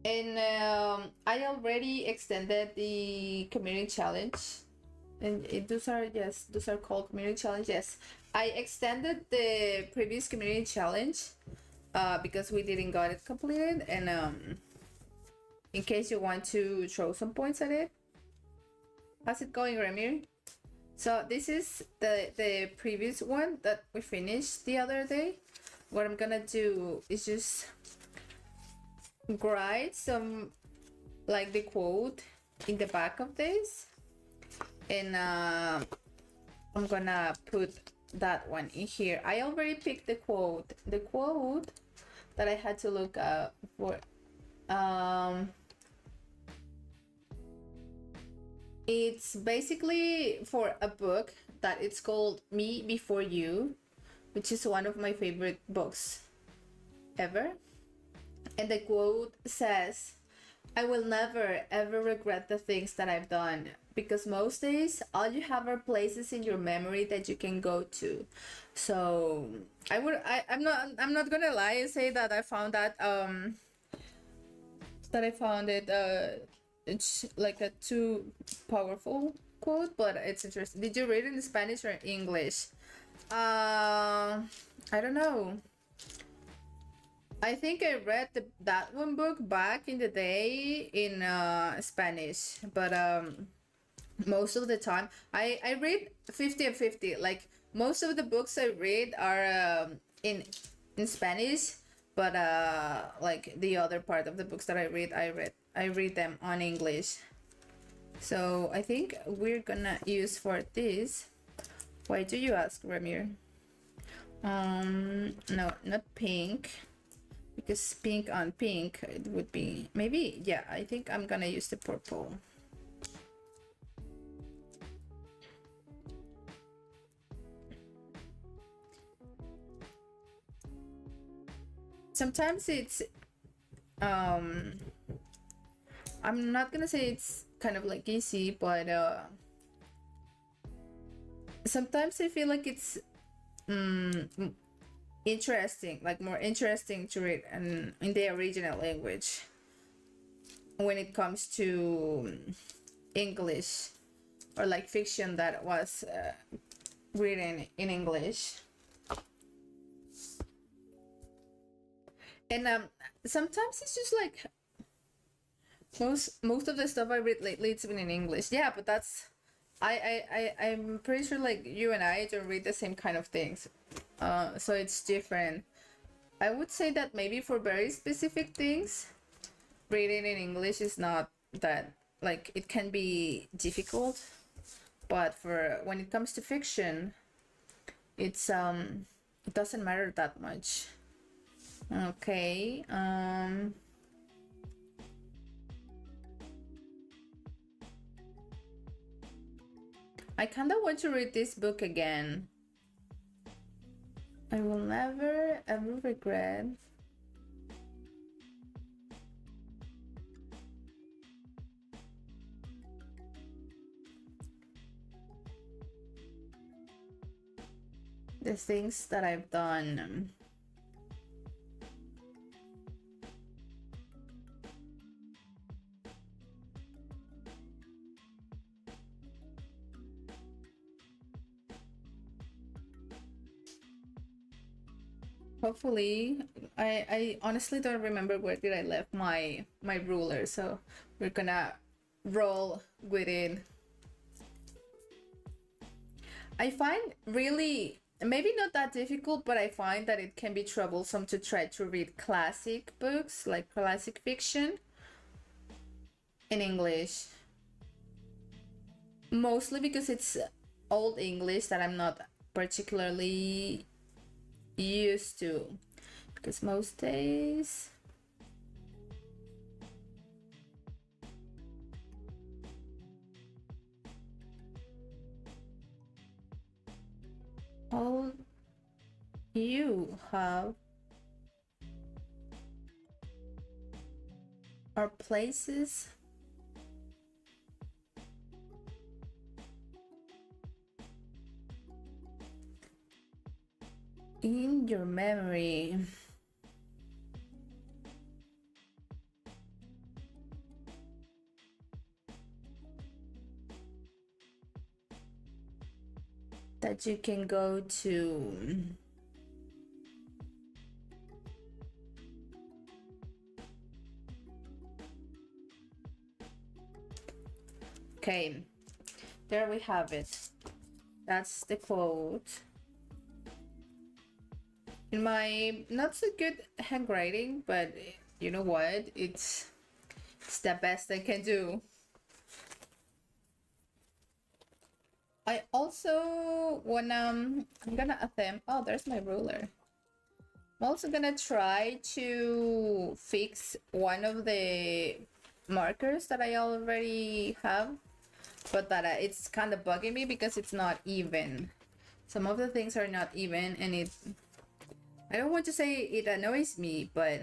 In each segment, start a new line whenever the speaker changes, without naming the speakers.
And I already extended the community challenge, and those are, yes, those are called community challenges. Yes, I extended the previous community challenge because we didn't got it completed, and in case you want to throw some points at it. How's it going, Ramir? So this is the previous one that we finished the other day. What I'm gonna do is just write some, like, the quote in the back of this, and I'm gonna put that one in here. I already picked the quote that I had to look up for. It's basically for a book that it's called Me Before You, which is one of my favorite books ever. And the quote says, "I will never ever regret the things that I've done, because most days all you have are places in your memory that you can go to." So I'm not gonna lie and say that I found that it's like a too powerful quote, but it's interesting. Did you read it in Spanish or English? I don't know. I think I read that one book back in the day in Spanish, but most of the time I read 50 and 50. Like, most of the books I read are in Spanish, but like the other part of the books that I read them on English. So I think we're gonna use for this. Why do you ask, Ramir? No, not pink, because pink on pink, it would be maybe, yeah, I think I'm gonna use the purple. Sometimes it's I'm not gonna say it's kind of like easy, but sometimes I feel like it's interesting, like more interesting to read in the original language when it comes to English, or like fiction that was written in English. And sometimes it's just like most of the stuff I read lately, it's been in English. Yeah, but that's I'm pretty sure like you and I don't read the same kind of things. So it's different. I would say that maybe for very specific things, reading in English is not that, like, it can be difficult, but for when it comes to fiction, it's it doesn't matter that much. Okay. I kind of want to read this book again. I will never ever regret the things that I've done. Hopefully, I honestly don't remember where did I left my ruler, so we're gonna roll with it. I find really, maybe not that difficult, but I find that it can be troublesome to try to read classic books, like classic fiction, in English. Mostly because it's old English that I'm not particularly used to, because most days all you have are places in your memory. that you can go to. Okay, there we have it. That's the quote. In my not so good handwriting, but you know what? It's the best I can do. I also wanna, I'm gonna attempt, oh, there's my ruler. I'm also gonna try to fix one of the markers that I already have, but that it's kind of bugging me because it's not even. Some of the things are not even, and it, I don't want to say it annoys me, but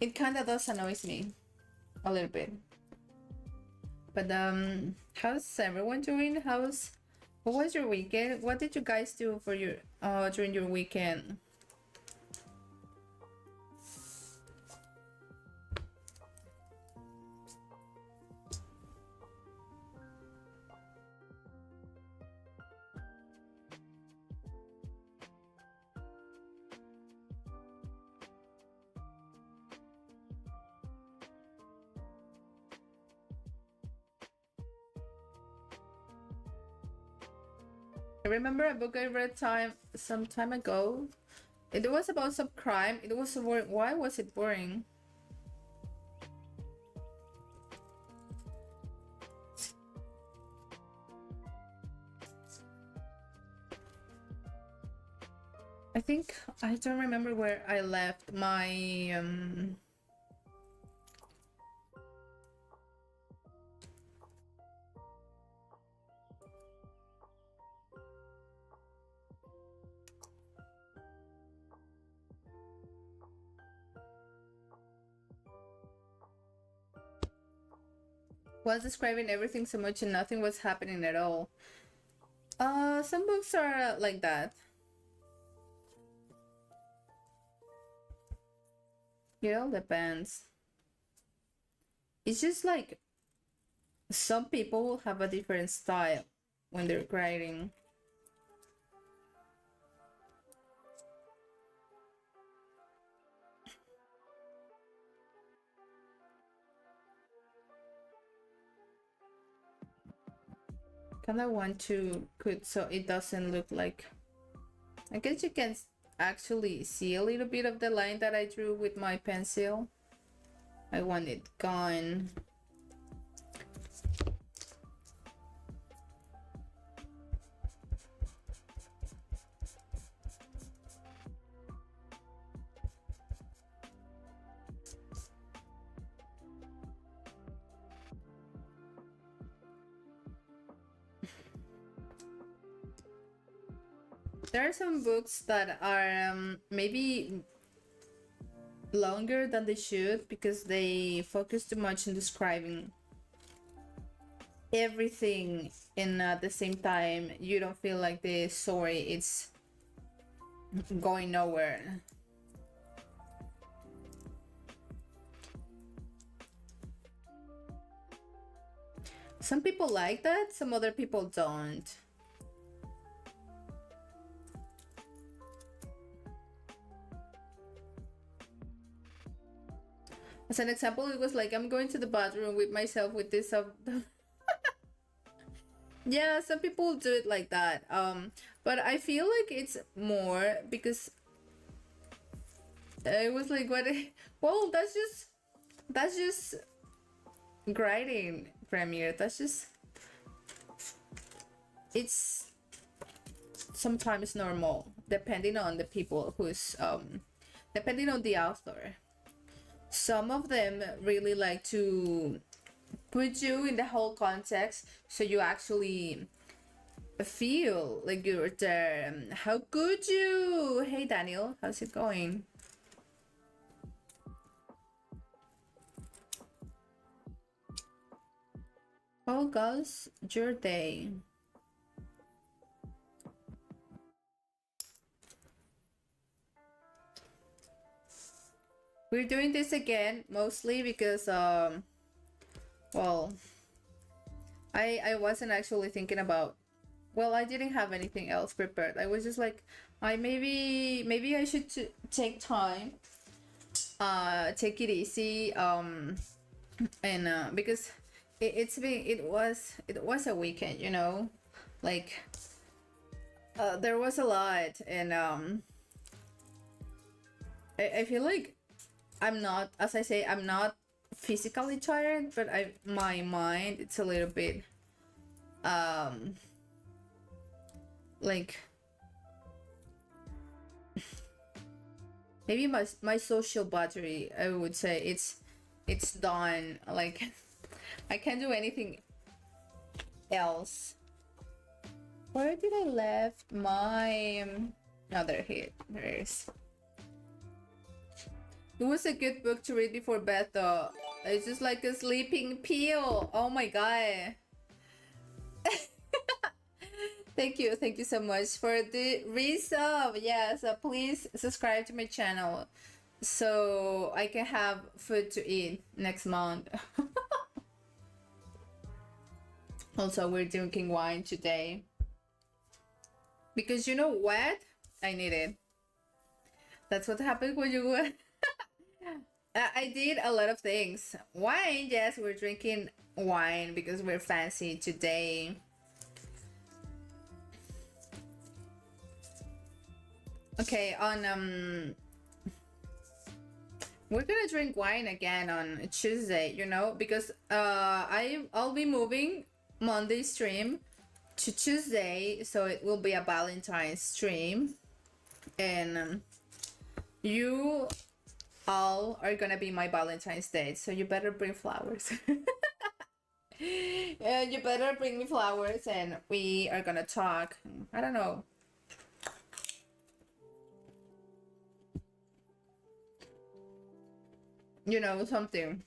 it kind of does annoys me a little bit. But how's everyone doing? What was your weekend? What did you guys do for your during your weekend? I remember a book I read some time ago. It was about some crime. It was boring. Why was it boring? I think I don't remember where I left my was describing everything so much and nothing was happening at all. Some books are like that. It all depends. It's just like some people have a different style when they're writing. Kind of want to put so it doesn't look like, I guess you can actually see a little bit of the line that I drew with my pencil. I want it gone. There are some books that are maybe longer than they should because they focus too much on describing everything, and at the same time you don't feel like the story is going nowhere. Some people like that, some other people don't. As an example, it was like I'm going to the bathroom with myself with this yeah, some people do it like that. But I feel like it's more because it was like what well, that's just grading Premiere. That's just, it's sometimes normal depending on the people who's depending on the author. Some of them really like to put you in the whole context so you actually feel like you're there. How could you? Hey Daniel, how's it going? How goes your day? We're doing this again mostly because well, I wasn't actually thinking about, well, I didn't have anything else prepared. I was just like, I maybe I should take time, take it easy, and because it was a weekend, you know, like there was a lot, and I feel like I'm not, as I say, I'm not physically tired, but my mind, it's a little bit um like maybe my social battery, I would say it's done. Like I can't do anything else. Where did I left my other hit? There it is. It was a good book to read before bed though. It's just like a sleeping pill. Oh my god. Thank you so much for the resub. Yeah, so please subscribe to my channel so I can have food to eat next month. Also, we're drinking wine today because you know what? I need it. That's what happens when you I did a lot of things. Wine, yes, we're drinking wine because we're fancy today. Okay, on we're gonna drink wine again on Tuesday, you know, because I'll be moving Monday stream to Tuesday, so it will be a Valentine's stream, and you all are gonna be my Valentine's date, so you better bring flowers. You better bring me flowers, and we are gonna talk. I don't know. You know, something.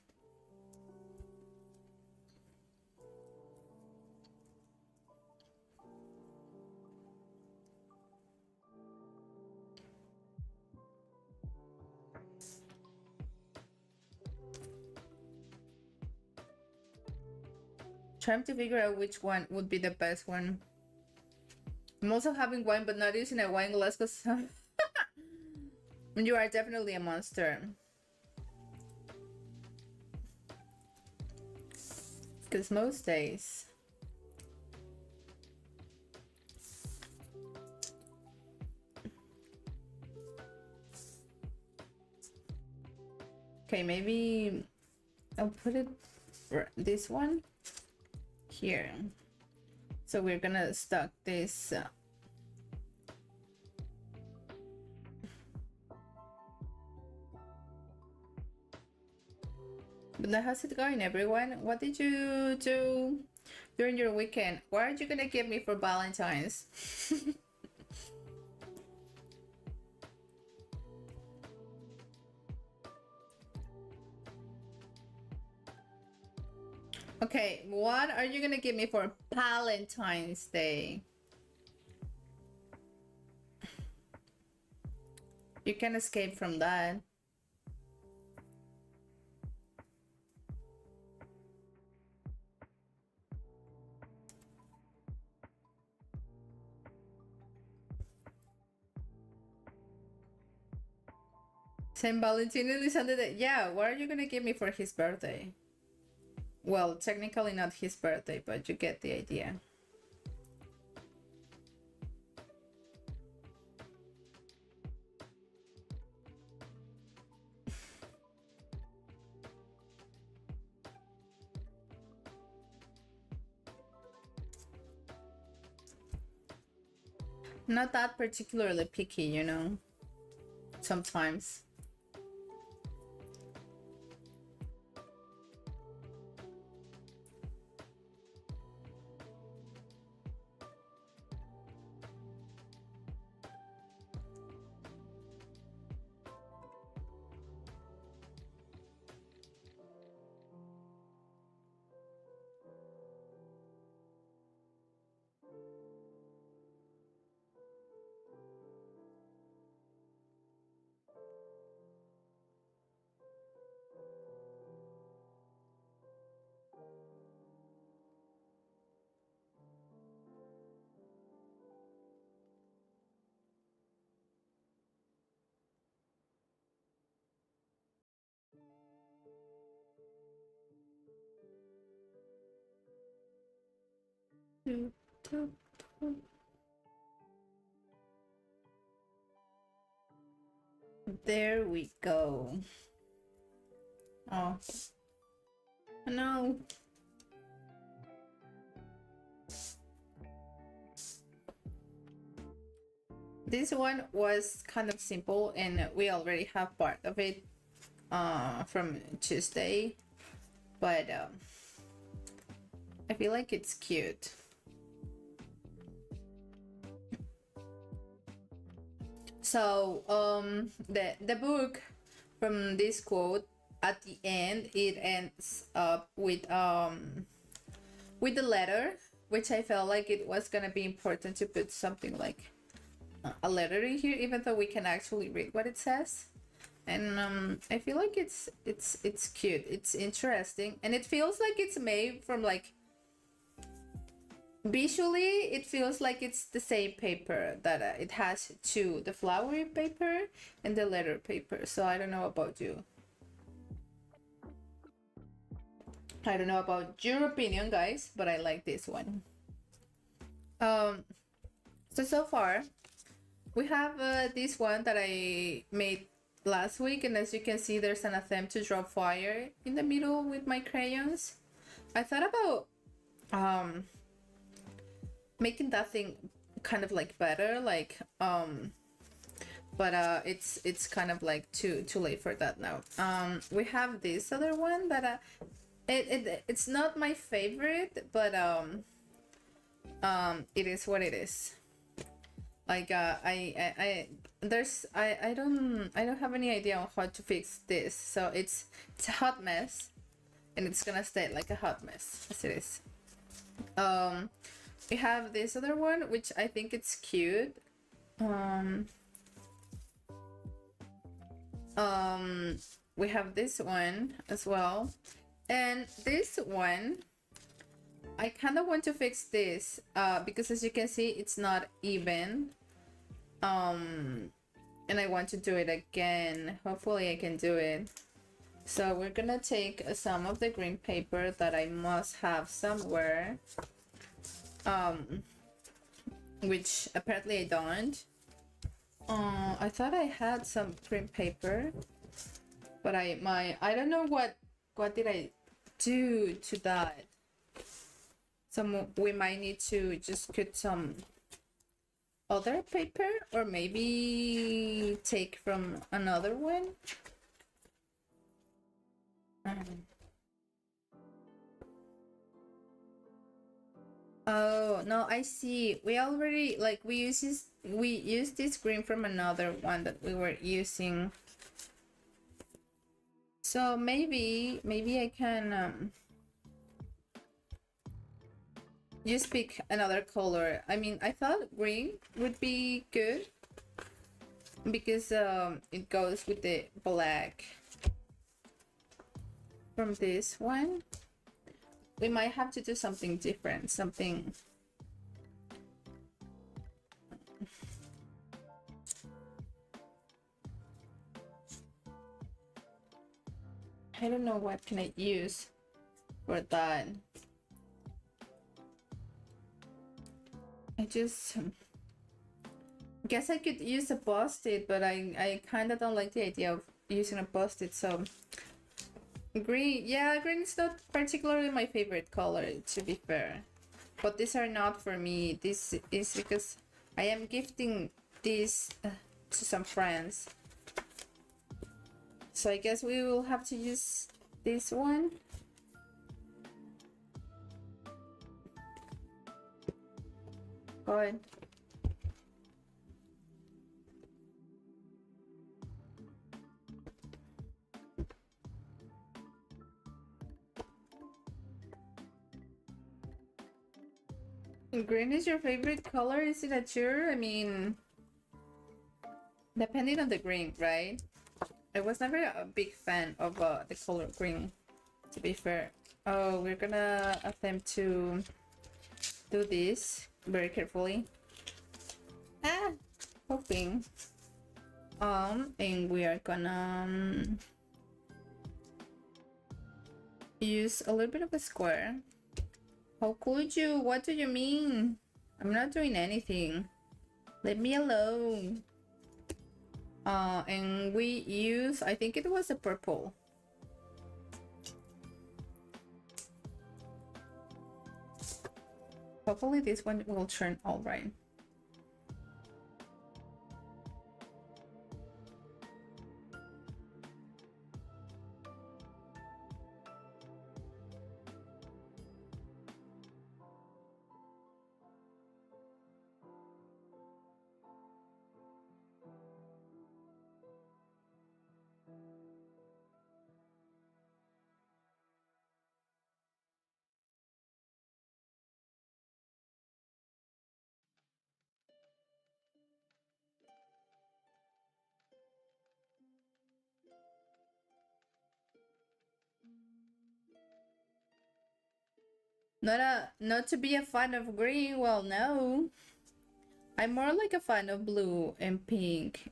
Trying to figure out which one would be the best one. I'm also having wine, but not using a wine glass because you are definitely a monster. Because most days. Okay, maybe I'll put it this one here. So we're gonna stock this. But how's it going, everyone? What did you do during your weekend? What are you gonna give me for Valentine's? Okay, what are you gonna give me for Valentine's Day? You can escape from that. Saint Valentino is on the day. Yeah, what are you gonna give me for his birthday? Well, technically not his birthday, but you get the idea. Not that particularly picky, you know. Sometimes. do, do, do. There we go. Oh. No. This one was kind of simple and we already have part of it from Tuesday, but I feel like it's cute. So the book, from this quote at the end, it ends up with the letter, which I felt like it was gonna be important to put something like a letter in here, even though we can actually read what it says. And I feel like it's cute, it's interesting, and it feels like it's made from like, visually it feels like it's the same paper that it has two, the flowery paper and the letter paper. So I don't know about you. I don't know about your opinion, guys, but I like this one. So far we have this one that I made last week, and as you can see, there's an attempt to draw fire in the middle with my crayons. I thought about making that thing kind of like better, like but it's kind of like too late for that now. We have this other one that it's not my favorite, but it is what it is. Like I don't have any idea on how to fix this, so it's a hot mess, and it's gonna stay like a hot mess as it is. We have this other one, which I think it's cute. We have this one as well, and this one I kind of want to fix this because as you can see, it's not even, and I want to do it again. Hopefully I can do it. So we're gonna take some of the green paper that I must have somewhere, which apparently I don't. I thought I had some green paper, but I don't know what did I do to that. So we might need to just put some other paper, or maybe take from another one. Oh no, I see. We already, like, we used this green from another one that we were using. So maybe I can just pick another color. I mean, I thought green would be good because it goes with the black from this one. We might have to do something different, something. I don't know what can I use for that. I just guess I could use a post-it, but I kind of don't like the idea of using a post-it, so green. Yeah, green is not particularly my favorite color, to be fair, but these are not for me. This is because I am gifting this to some friends, so I guess we will have to use this one. Go ahead. Green is your favorite color? Is it a sure? I mean, depending on the green, right? I was never a big fan of the color green, to be fair. Oh, we're gonna attempt to do this very carefully. Hoping. And we are gonna use a little bit of a square. How could you? What do you mean? I'm not doing anything. Leave me alone. And we use, I think it was a purple. Hopefully this one will turn all right. Not to be a fan of green, well, no. I'm more like a fan of blue and pink.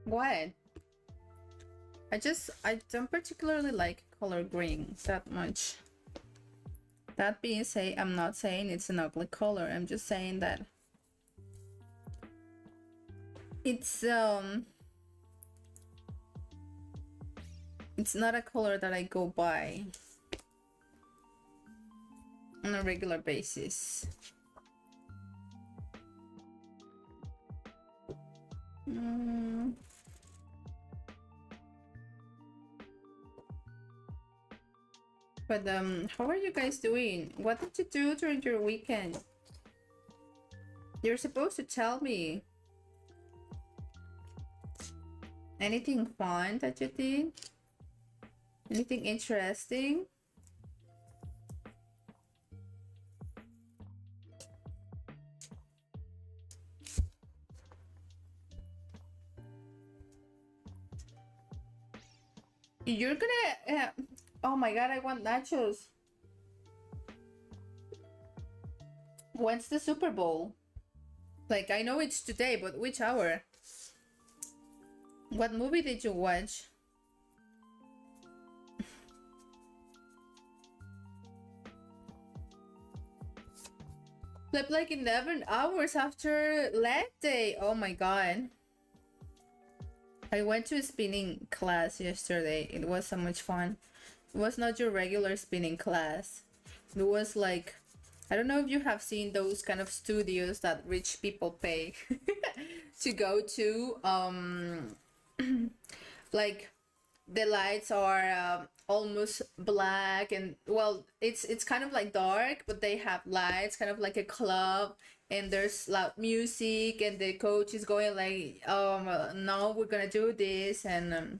What? I don't particularly like color green that much. That being said, I'm not saying it's an ugly color. I'm just saying that it's not a color that I go by on a regular basis. But how are you guys doing? What did you do during your weekend? You're supposed to tell me. Anything fun that you did? Anything interesting? You're gonna oh my god, I want nachos. When's the Super Bowl? Like, I know it's today, but which hour? What movie did you watch? Slept like 11 hours after leg day. Oh my god. I went to a spinning class yesterday. It was so much fun. It was not your regular spinning class. It was like, I don't know if you have seen those kind of studios that rich people pay to go to. Like, the lights are almost black, and well, it's kind of like dark, but they have lights, kind of like a club, and there's loud music, and the coach is going like, no, we're gonna do this, and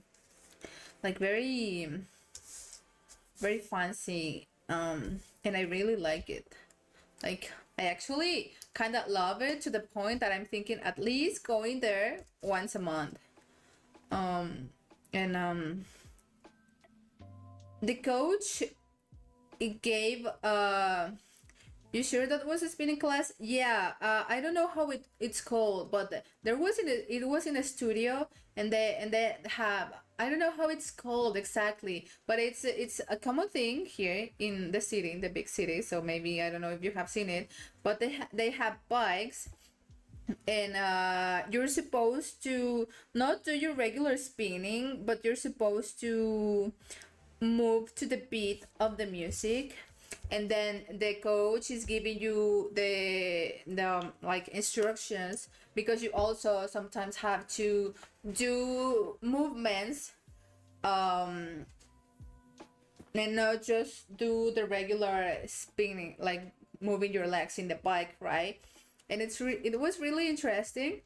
like very very fancy, and I really like it. Like, I actually kind of love it to the point that I'm thinking at least going there once a month. And the coach, it gave you sure that was a spinning class? Yeah, I don't know how it's called, but there was it was in a studio, and they have, I don't know how it's called exactly, but it's a common thing here in the city, in the big city. So maybe, I don't know if you have seen it, but they have bikes, and you're supposed to not do your regular spinning, but you're supposed to move to the beat of the music, and then the coach is giving you the like instructions, because you also sometimes have to do movements, and not just do the regular spinning, like moving your legs in the bike, right? And it was really interesting.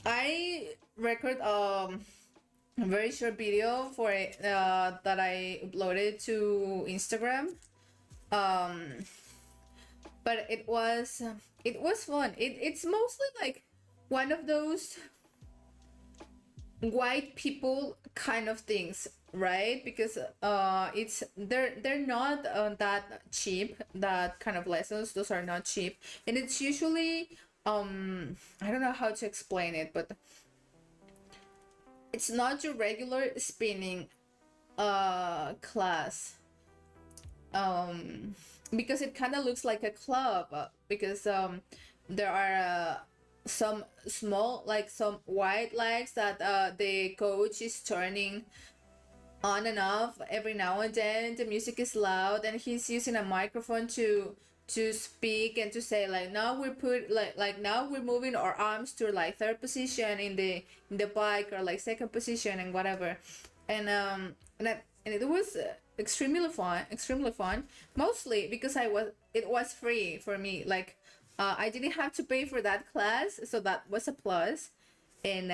I record very short video for it, that I uploaded to Instagram. Um, but it was fun. It's mostly like one of those white people kind of things, right? Because it's they're not that cheap. That kind of lessons, those are not cheap, and it's usually I don't know how to explain it, but it's not your regular spinning class, because it kind of looks like a club, because there are some small, like some white lights that the coach is turning on and off every now and then. The music is loud and he's using a microphone to speak and to say like, now we're put like now we're moving our arms to like third position in the bike, or like second position and whatever. And it was extremely fun, mostly because it was free for me. Like I didn't have to pay for that class, so that was a plus. And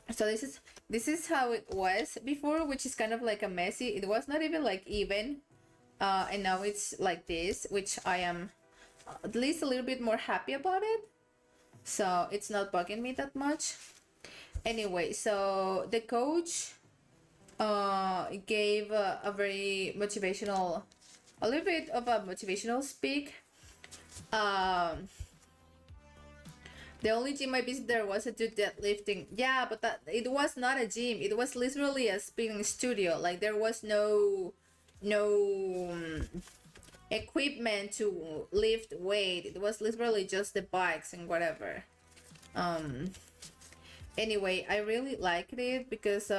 so this is how it was before, which is kind of like a messy. It was not even like even, and now it's like this, which I am at least a little bit more happy about it. So it's not bugging me that much. Anyway, so the coach gave a little bit of a motivational speak. The only gym I visited there was a do deadlifting. Yeah, but that it was not a gym. It was literally a spinning studio. Like there was no equipment to lift weight. It was literally just the bikes and whatever. Anyway, I really liked it because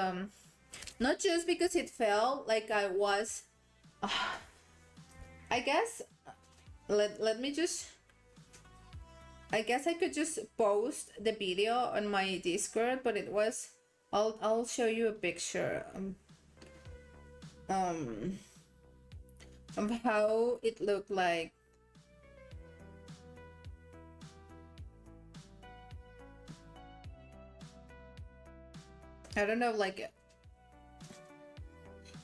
not just because it felt like I was I guess let me just I guess I could just post the video on my Discord, but it was I'll show you a picture of how it looked like. I don't know, like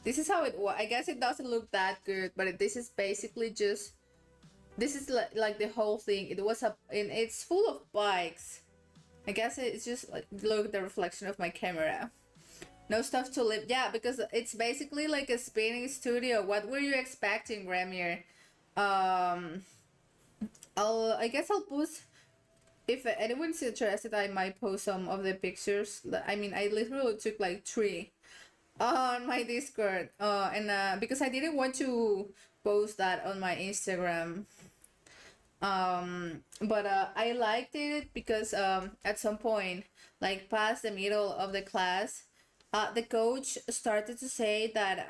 this is how it was. I guess it doesn't look that good, but this is basically just this is like the whole thing. It was and it's full of bikes. I guess it's just like, look, the reflection of my camera. No stuff to live. Yeah, because it's basically like a spinning studio. What were you expecting, Ramir? I guess I'll post, if anyone's interested, I might post some of the pictures. I mean, I literally took like 3 on my Discord. And because I didn't want to post that on my Instagram. But I liked it because at some point, like past the middle of the class, the coach started to say that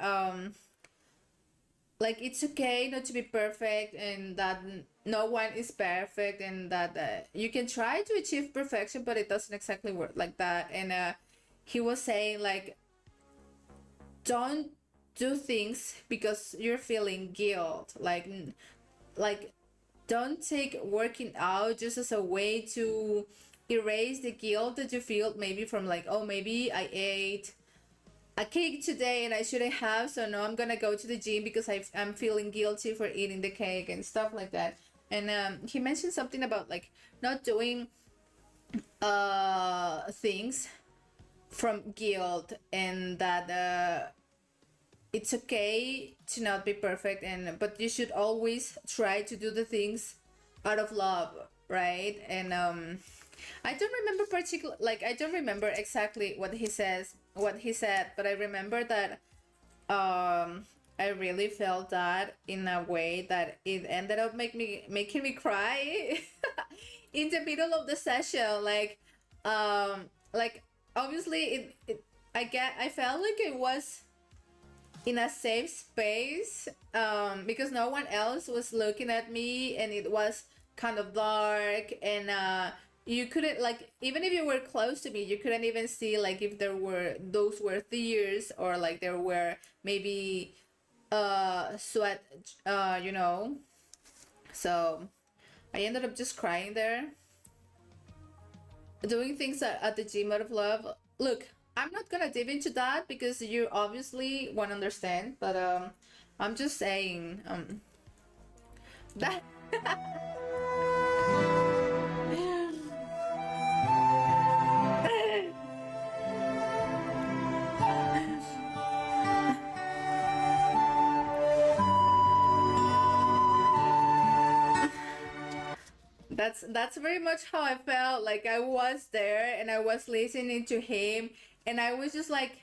like it's okay not to be perfect, and that no one is perfect, and that you can try to achieve perfection, but it doesn't exactly work like that. And he was saying like, don't do things because you're feeling guilt. Like don't take working out just as a way to erase the guilt that you feel, maybe from like, oh, maybe I ate a cake today and I shouldn't have, so now I'm gonna go to the gym because I'm feeling guilty for eating the cake and stuff like that. And he mentioned something about like not doing things from guilt, and that it's okay to not be perfect, and but you should always try to do the things out of love, right? And I don't remember I don't remember exactly what he said, but I remember that I really felt that in a way that it ended up making me cry in the middle of the session. Like obviously I felt like it was in a safe space, because no one else was looking at me, and it was kind of dark, and you couldn't, like, even if you were close to me, you couldn't even see like if those were tears, or like there were maybe sweat, you know. So I ended up just crying there, doing things at the gym out of love. Look, I'm not gonna dive into that because you obviously won't understand, but I'm just saying that that's very much how I felt. Like I was there and I was listening to him and I was just like,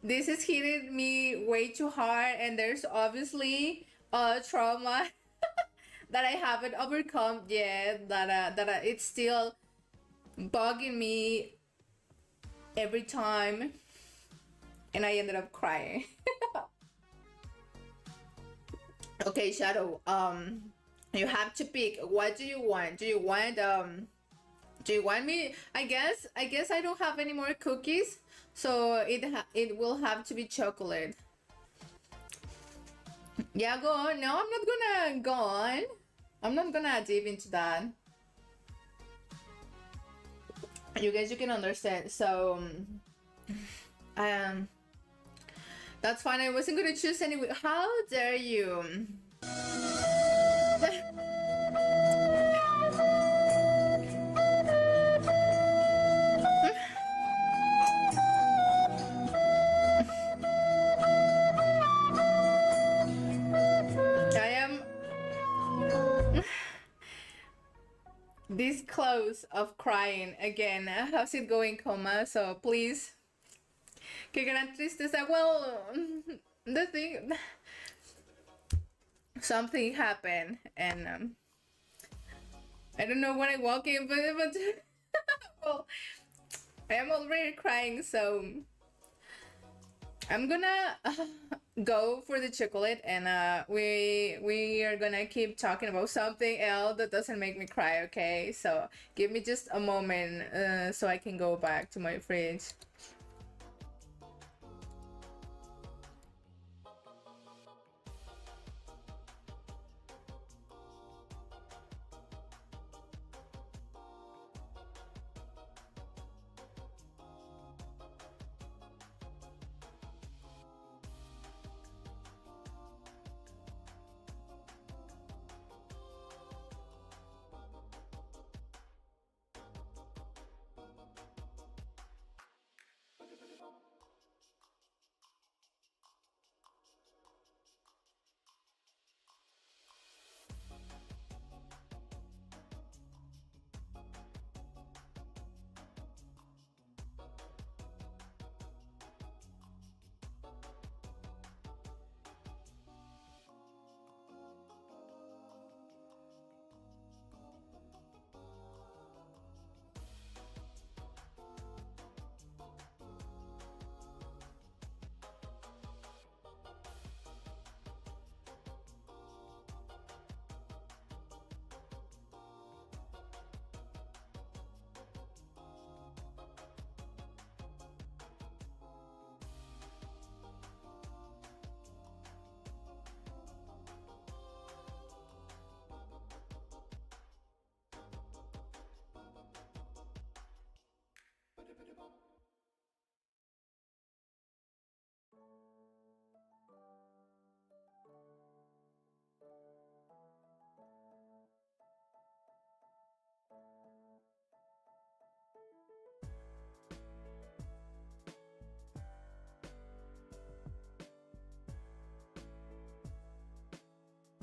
this is hitting me way too hard and there's obviously a trauma that I haven't overcome yet, that it's still bugging me every time, and I ended up crying. Okay, Shadow, you have to pick. What do you want? Do you want me? I guess I don't have any more cookies, so it will have to be chocolate. Yeah, go on. No, I'm not gonna go on. I'm not gonna dive into that. You guys, you can understand. So, um, that's fine. I wasn't gonna choose anyway. How dare you? I am this close of crying again. How's it going, Coma? So please, qué gran tristeza. Well, the thing, something happened, and I don't know when I walk in, but well, I am already crying, so I'm gonna go for the chocolate, and we are gonna keep talking about something else that doesn't make me cry. Okay, so give me just a moment so I can go back to my fridge.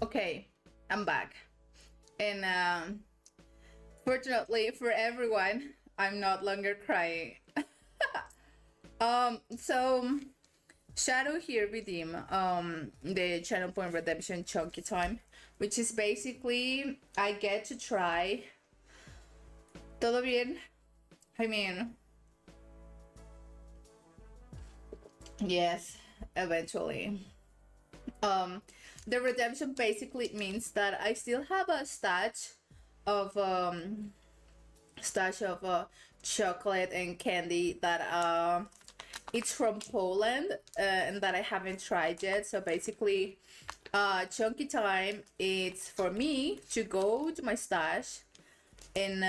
Okay, I'm back, and fortunately for everyone, I'm not longer crying. So Shadow here redeem the channel point redemption chunky time, which is basically I get to try. Todo bien? I mean, yes, eventually. The redemption basically means that I still have a of stash of chocolate and candy that it's from Poland and that I haven't tried yet. So basically, chunky time, it's for me to go to my stash and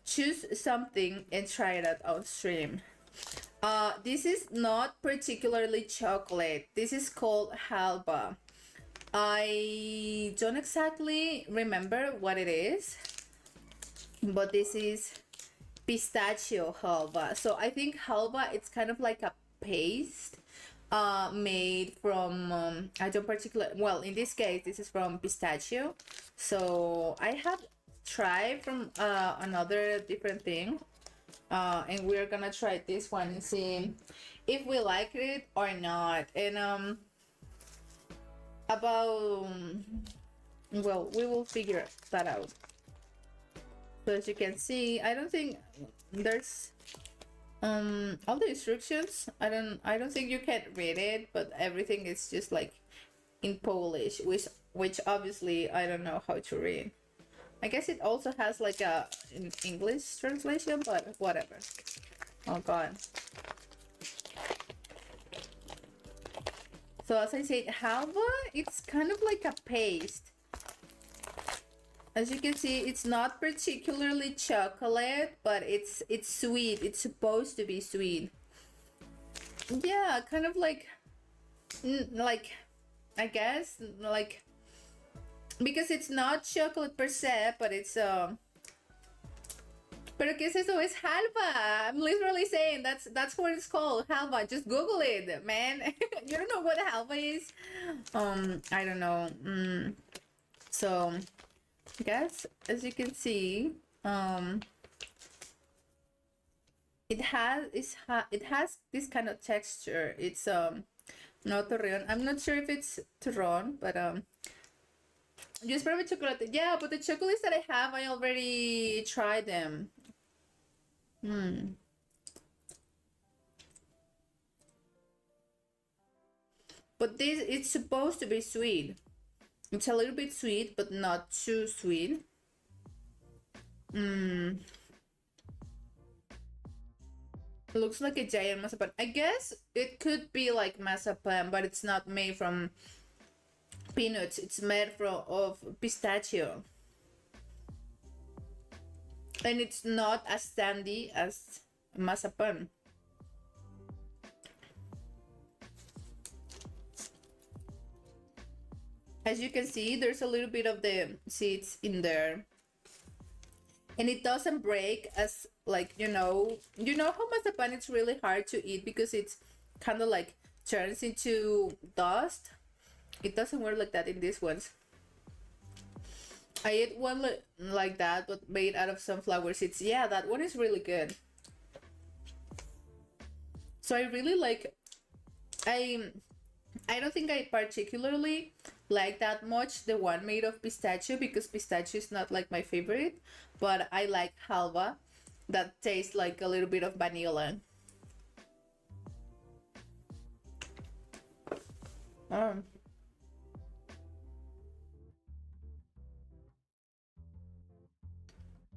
choose something and try it out on stream. This is not particularly chocolate. This is called halva. I don't exactly remember what it is, but this is pistachio halva. So I think halva, it's kind of like a paste made from I don't particular, well, in this case this is from pistachio. So I have tried from another different thing, and we're gonna try this one and see if we like it or not. And about, well, we will figure that out. So as you can see, I don't think there's all the instructions. I don't think you can read it, but everything is just like in Polish, which obviously I don't know how to read. I guess it also has like a an English translation, but whatever. Oh god. So as I said, halva, it's kind of like a paste. As you can see, it's not particularly chocolate, but it's sweet. It's supposed to be sweet. Yeah, kind of like I guess like, because it's not chocolate per se, but it's Pero qué es eso? Es halva. I'm literally saying that's what it's called, halva. Just Google it, man. You don't know what halva is? I don't know. So, I guess as you can see, it has this kind of texture. It's not torreon. I'm not sure if it's torreon, but just probably chocolate. Yeah, but the chocolates that I have, I already tried them. But this, it's supposed to be sweet. It's a little bit sweet, but not too sweet. It looks like a giant mazapan. I guess it could be like mazapan, but it's not made from peanuts. It's made of pistachio. And it's not as sandy as mazapan. As you can see, there's a little bit of the seeds in there. And it doesn't break as, like, you know how mazapan, it's really hard to eat because it's kind of like turns into dust. It doesn't work like that in these ones. I ate one like that, but made out of sunflower seeds. Yeah, that one is really good. So I really like, I don't think I particularly like that much the one made of pistachio, because pistachio is not like my favorite, but I like halva that tastes like a little bit of vanilla.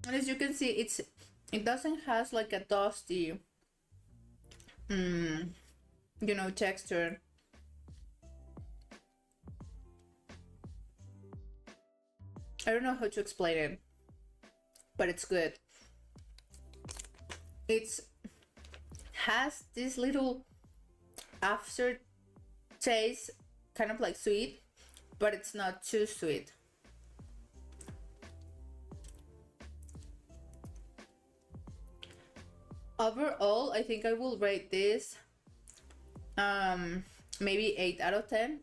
And as you can see, it doesn't has like a dusty texture. I don't know how to explain it, but it's good. It's has this little aftertaste, kind of like sweet, but it's not too sweet. Overall, I think I will rate this maybe 8 out of 10.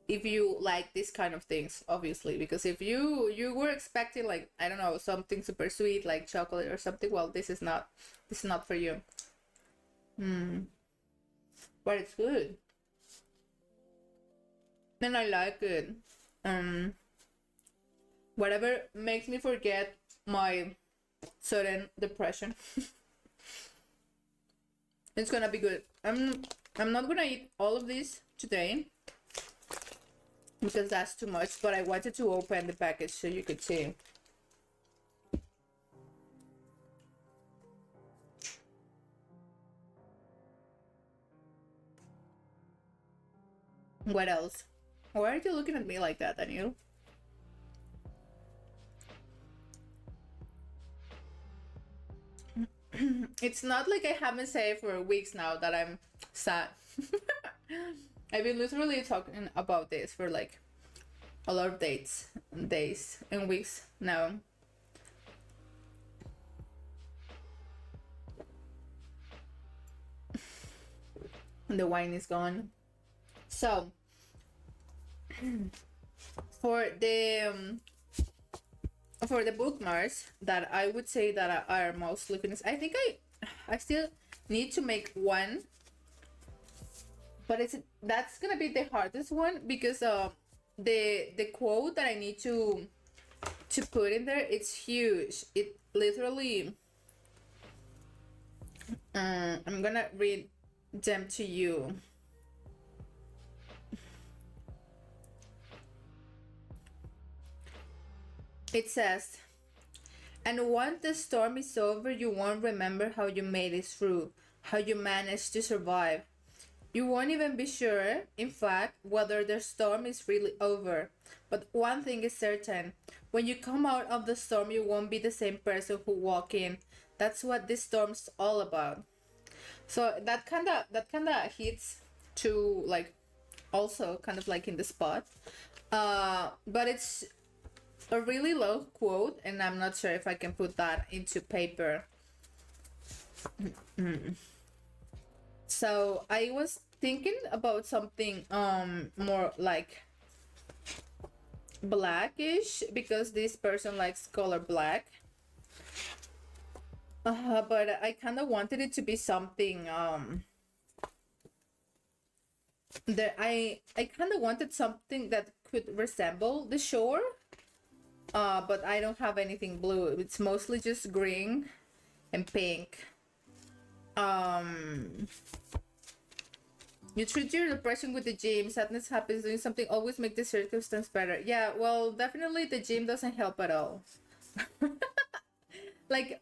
If you like this kind of things, obviously, because if you were expecting, like, I don't know, something super sweet like chocolate or something, well, this is not for you. But it's good. And I like it. Whatever makes me forget my sudden depression. It's gonna be good. I'm not gonna eat all of this today because that's too much, but I wanted to open the package so you could see. What else? Why are you looking at me like that, Daniel? It's not like I haven't said for weeks now that I'm sad. I've been literally talking about this for like a lot of days and weeks now. The wine is gone. So for the bookmarks that I would say that are mostly finished, I think I still need to make one, but that's gonna be the hardest one because the quote that I need to put in there, it's huge. It literally I'm gonna read them to you. It says, and once the storm is over, you won't remember how you made it through, how you managed to survive. You won't even be sure, in fact, whether the storm is really over. But one thing is certain, when you come out of the storm, you won't be the same person who walked in. That's what this storm's all about. So that kinda hits to like also kind of like in the spot. But it's a really low quote, and I'm not sure if I can put that into paper. So I was thinking about something more like blackish because this person likes color black. But I kind of wanted it to be something that I kind of wanted something that could resemble the shore. But I don't have anything blue. It's mostly just green and pink. You treat your depression with the gym. Sadness happens. Doing something always make the circumstance better. Yeah, well, definitely the gym doesn't help at all. Like,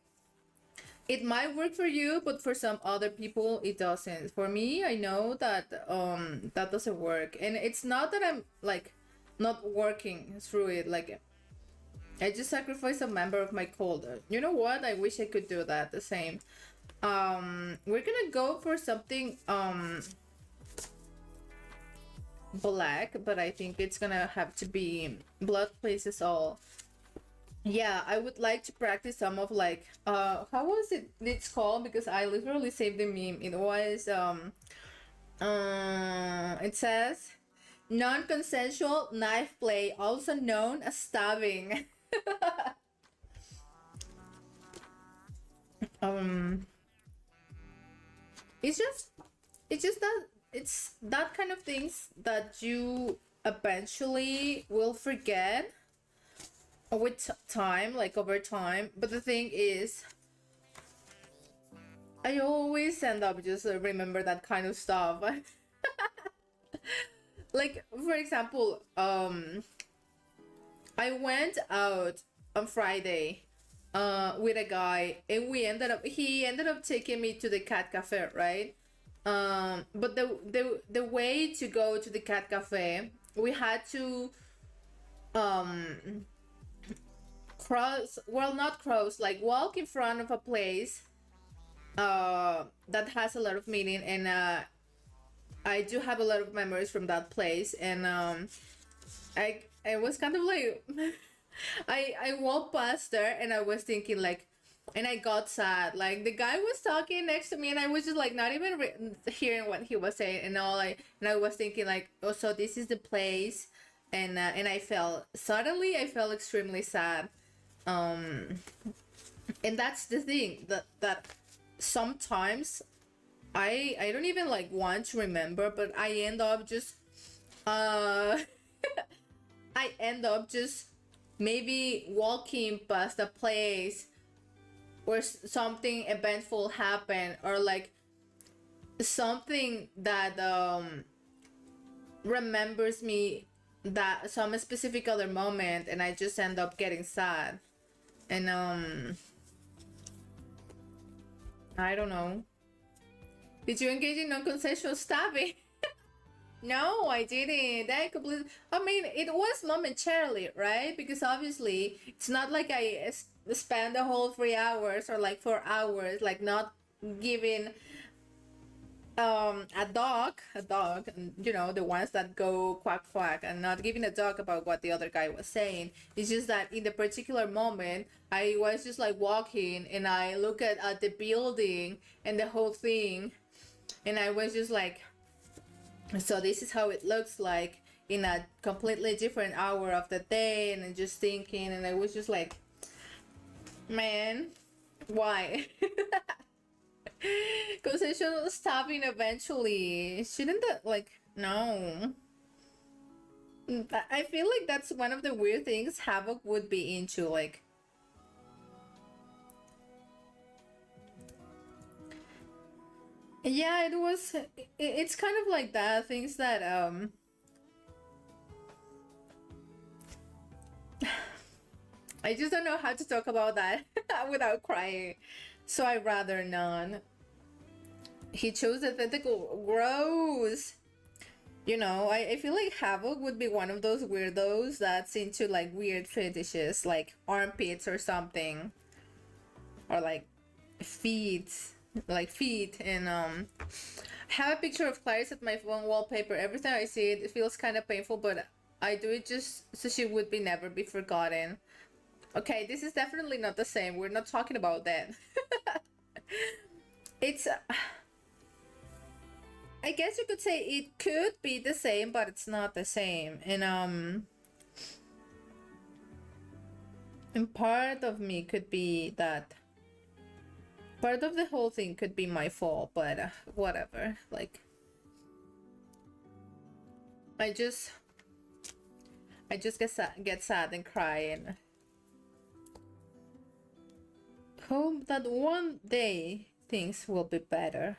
it might work for you, but for some other people it doesn't. For me, I know that that doesn't work. And it's not that I'm like not working through it. Like, I just sacrificed a member of my cult. You know what? I wish I could do that the same. We're gonna go for something black, but I think it's gonna have to be blood places all. Yeah, I would like to practice some of like how was it's called, because I literally saved the meme. It was it says non-consensual knife play, also known as stabbing. um it's just that it's that kind of things that you eventually will forget with time, like over time. But the thing is, I always end up just remember that kind of stuff. Like, for example, I went out on Friday with a guy, and he ended up taking me to the cat cafe, right? But the way to go to the cat cafe, we had to cross, well, not cross, like walk in front of a place that has a lot of meaning, and I do have a lot of memories from that place. And I was kind of like I walked past there, and I was thinking like, and I got sad. Like, the guy was talking next to me, and I was just like not even hearing what he was saying, and I was thinking like, oh, so this is the place. And I felt suddenly I felt extremely sad. And that's the thing, that sometimes I don't even like want to remember, but I end up just I end up just maybe walking past a place where something eventful happened, or like something that remembers me that some specific other moment, and I just end up getting sad. And I don't know. Did you engage in non-consensual stabbing? No, I didn't. I mean, it was momentarily, right? Because obviously, it's not like I spent the whole 3 hours or like 4 hours, like not giving a dog, you know, the ones that go quack quack, and not giving a dog about what the other guy was saying. It's just that in the particular moment I was just like walking and I look at the building and the whole thing, and I was just like, so this is how it looks like in a completely different hour of the day. And I'm just thinking, and I was just like, man, why? Because it should stop eventually. Shouldn't that, like, no. I feel like that's one of the weird things Havoc would be into, like. Yeah, it was, it's kind of like that, things that, I just don't know how to talk about that without crying. So I'd rather not. He chose the tentacle. Gross. You know, I feel like Havoc would be one of those weirdos that's into like weird fetishes, like armpits or something. Or like feet. Like feet. And I have a picture of Clarice at my phone wallpaper. Every time I see it, it feels kind of painful, but I do it just so she would be never be forgotten. Okay, this is definitely not the same. We're not talking about that. It's I guess you could say it could be the same, but it's not the same. And part of me could be that part of the whole thing could be my fault, but whatever. Like I just get sad and cry and hope that one day things will be better.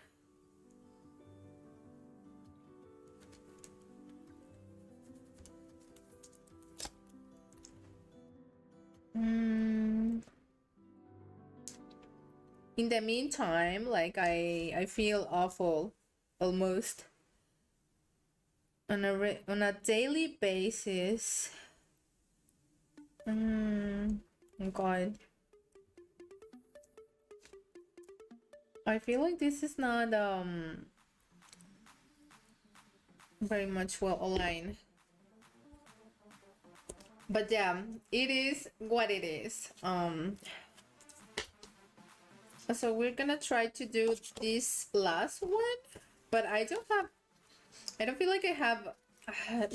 In the meantime, like I feel awful almost on a daily basis. Oh God. I feel like this is not very much well aligned. But yeah, it is what it is. So we're gonna try to do this last one, but I don't feel like I have,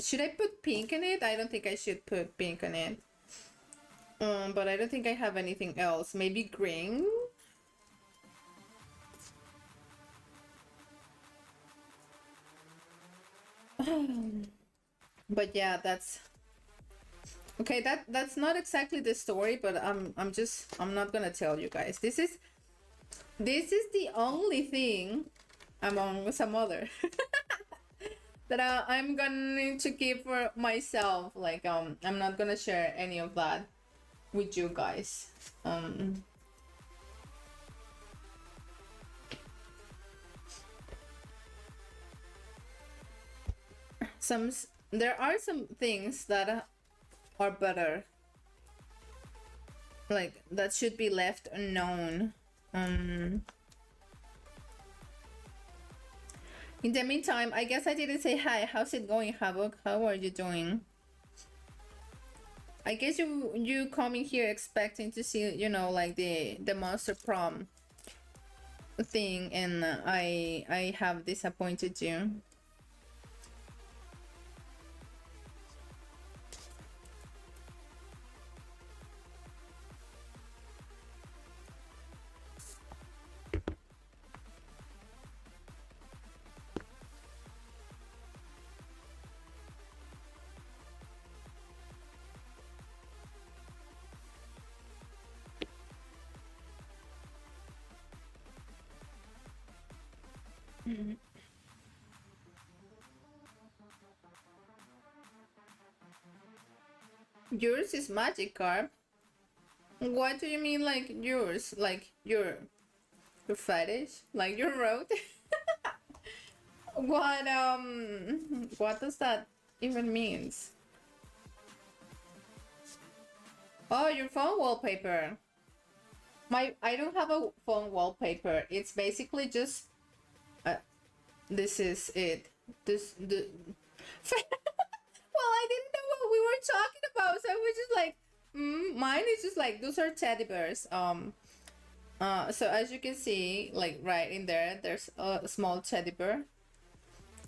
should I put pink in it? I don't think I should put pink in it. But I don't think I have anything else. Maybe green? But yeah, that's okay. That's not exactly the story, but I'm not gonna tell you guys. This is the only thing among some other that I'm going to keep for myself. Like I'm not gonna share any of that with you guys. There are some things that are better, like that should be left unknown. In the meantime, I guess I didn't say hi. How's it going, Havoc? How are you doing? I guess you coming here expecting to see, you know, like the monster prom thing, and I have disappointed you. Yours is magic carp. What do you mean, like yours? Like your fetish? Like your road? What does that even means? Oh, your phone wallpaper. I don't have a phone wallpaper. It's basically just this is it. This the well, I didn't know what we were talking about, so I was just like, mine is just like those are teddy bears. So as you can see, like right in there, there's a small teddy bear,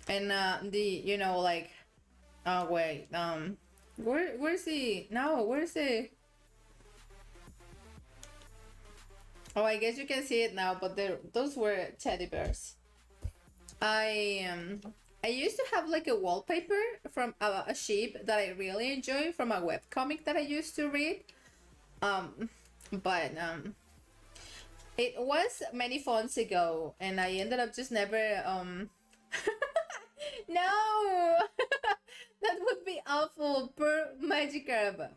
and the like, wait, where's the no, where's the oh, I guess you can see it now, but those were teddy bears. I I used to have like a wallpaper from a sheep that I really enjoy from a webcomic that I used to read. But it was many phones ago, and I ended up just never no, that would be awful. Per Magikarp.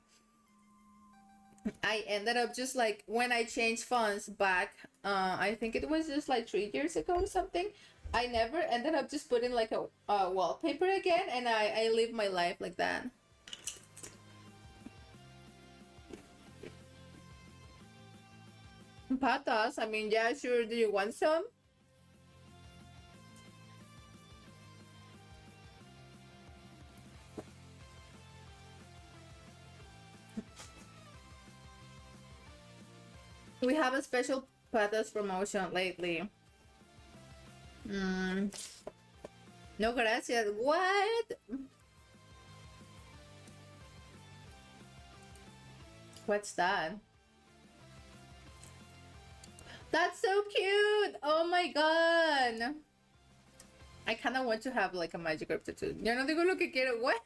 I ended up just like when I changed phones back, I think it was just like 3 years ago or something. I never ended up just putting like a wallpaper again, and I live my life like that. Patas, I mean, yeah, sure. Do you want some? We have a special patas promotion lately. No gracias. What? What's that? That's so cute! Oh my god! I kind of want to have like a Magikarp tattoo. Yo no digo lo que quiero. What?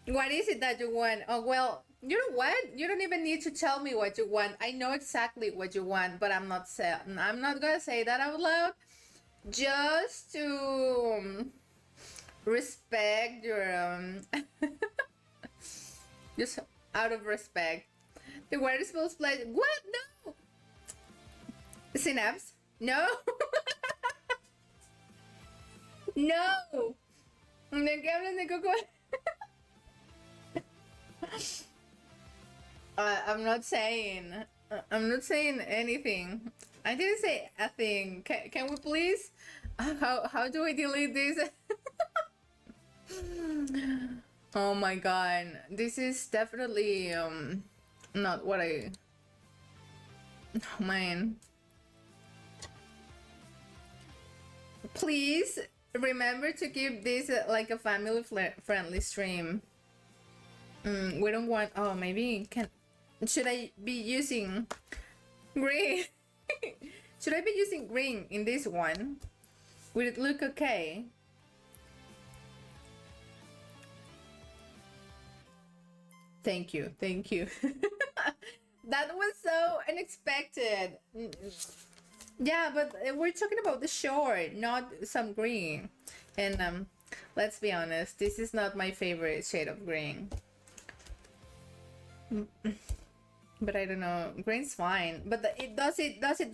What is it that you want? Oh, well, you know what? You don't even need to tell me what you want. I know exactly what you want, but I'm not gonna say that out loud. Just to respect your just out of respect. The water spells play. What? No. Synapse? No. No. ¿De qué hablas de Coco? I'm not saying anything. I didn't say a thing. Can we please? How do I delete this? Oh my god. This is definitely not what I oh, man. Please remember to keep this like a family friendly stream. We don't want oh maybe can should I be using green? Should I be using green in this one? Would it look okay? Thank you, thank you. That was so unexpected. Yeah, but we're talking about the short, not some green. And let's be honest, this is not my favorite shade of green. But I don't know, green's fine. But it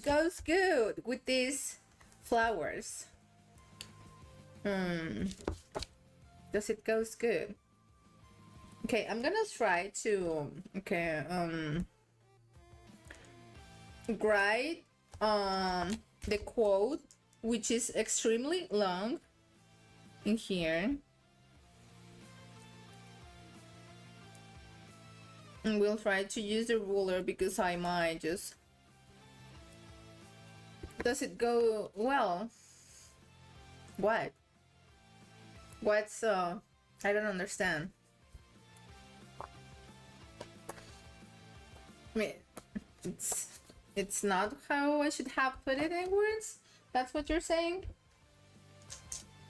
goes good with these flowers. Does it goes good? Okay, I'm gonna try to write the quote, which is extremely long, in here. And we'll try to use the ruler because I might just... Does it go well? What? What's I don't understand. I mean, it's not how I should have put it in words? That's what you're saying?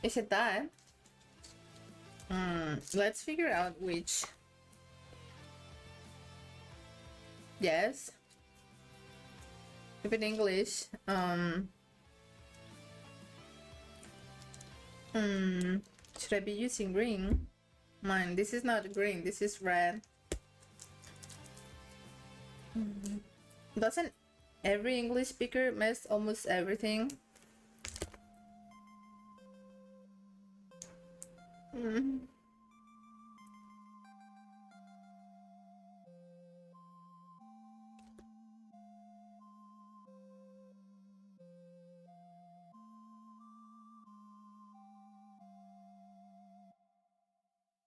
Is it that? Let's figure out which. Yes. If in English, should I be using green? Mine, this is not green, this is red. Doesn't every English speaker mess almost everything?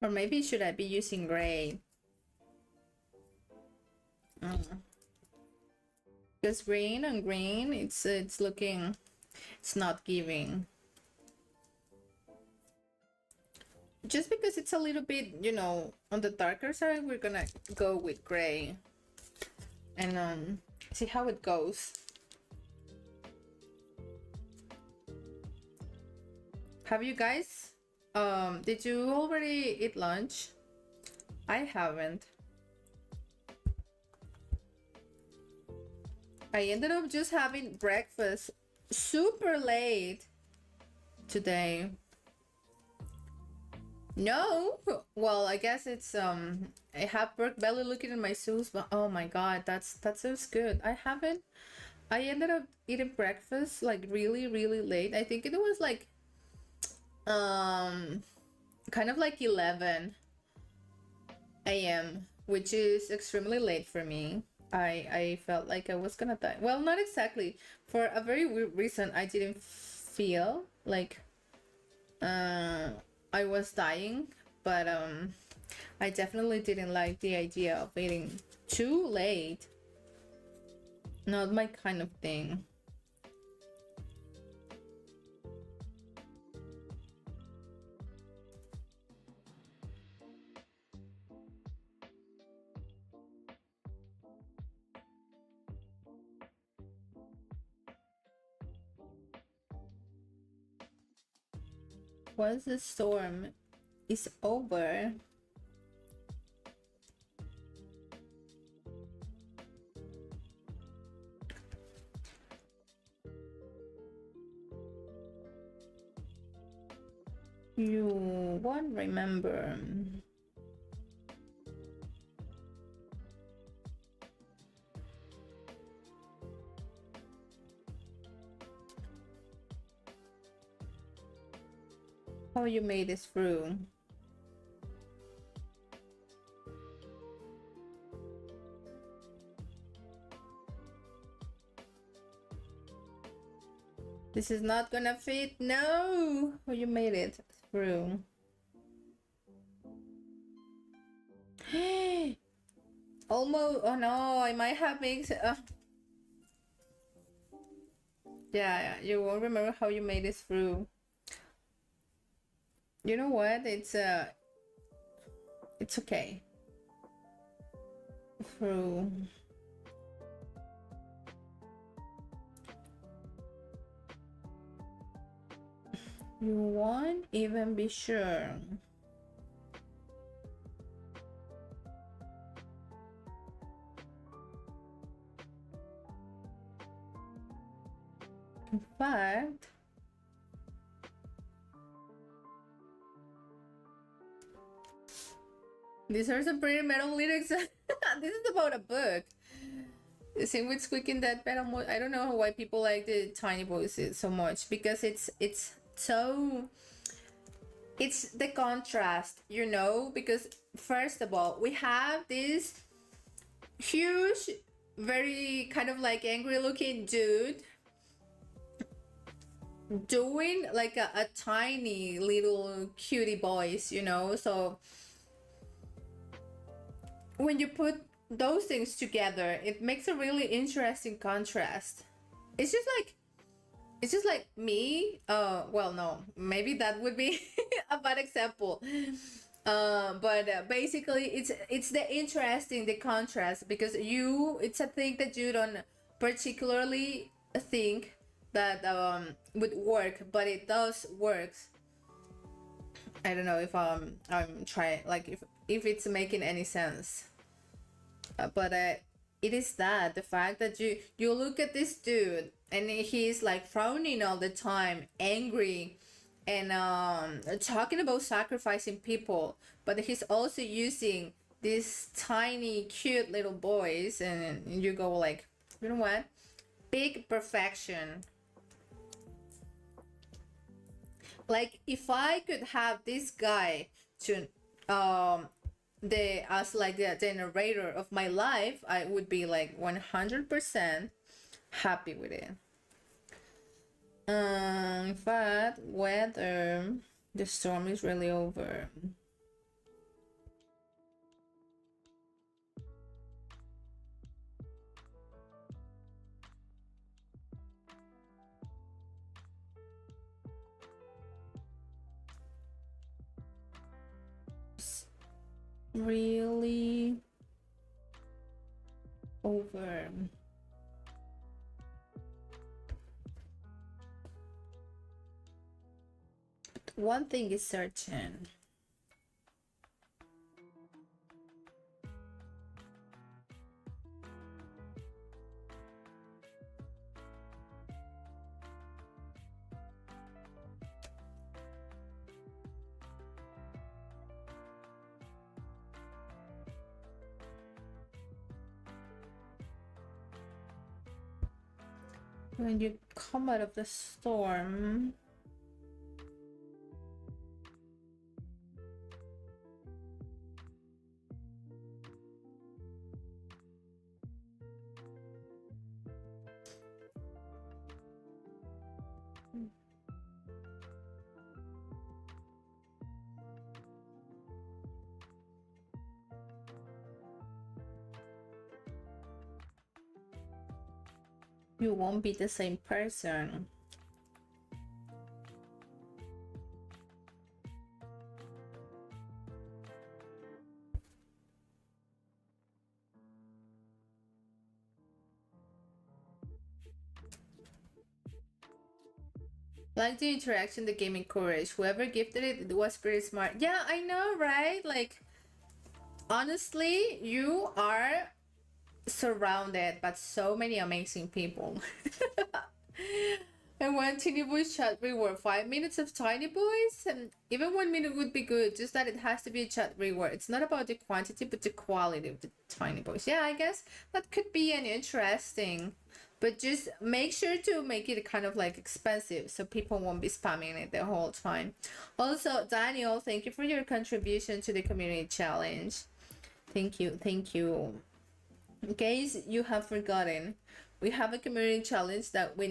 Or maybe should I be using gray? Because green and green, it's looking, it's not giving. Just because it's a little bit, you know, on the darker side, we're gonna go with gray and see how it goes. Have you guys did you already eat lunch? I haven't. I ended up just having breakfast super late today. No, well, I guess it's I have pork belly looking at my shoes, but oh my god, that sounds good. I ended up eating breakfast like really late. I think it was like um kind of like 11 a.m., which is extremely late for me. I felt like I was gonna die. Well, not exactly. For a very weird reason, I didn't feel like uh I was dying, but I definitely didn't like the idea of eating too late. Not my kind of thing. Once the storm is over, you won't remember. How you made this through. This is not gonna fit. No! How you made it through. Almost. Oh no, I might have mixed. Yeah, you won't remember how you made it through. You know what? It's okay. Through. You won't even be sure. In fact, these are some pretty metal lyrics. This is about a book. The same with squeaking that pedal. I don't know why people like the tiny voices so much, because it's so, it's the contrast, you know, because first of all, we have this huge, very kind of like angry looking dude doing like a tiny little cutie voice, you know. So when you put those things together, it makes a really interesting contrast. It's just like me. Well, no, maybe that would be a bad example. But basically, it's the contrast, because it's a thing that you don't particularly think that would work, but it does works. I don't know if I'm trying, like, if it's making any sense. But it is that the fact that you look at this dude and he's like frowning all the time, angry, and talking about sacrificing people, but he's also using this tiny cute little boys, and you go like, you know what, big perfection. Like, if I could have this guy to as like the narrator of my life, I would be like 100% happy with it. In fact, whether the storm is really over. really over. One thing is certain. When you come out of the storm, you won't be the same person. Like the interaction the game encouraged. Whoever gifted it was pretty smart. Yeah, I know, right? Like, honestly, you are surrounded by so many amazing people. And one Tiny Boys chat reward, 5 minutes of Tiny Boys, and even 1 minute would be good, just that it has to be a chat reward. It's not about the quantity but the quality of the Tiny Boys. Yeah, I guess that could be an interesting, but just make sure to make it kind of like expensive so people won't be spamming it the whole time. Also, Daniel, thank you for your contribution to the community challenge. Thank you, thank you. In case you have forgotten, we have a community challenge that we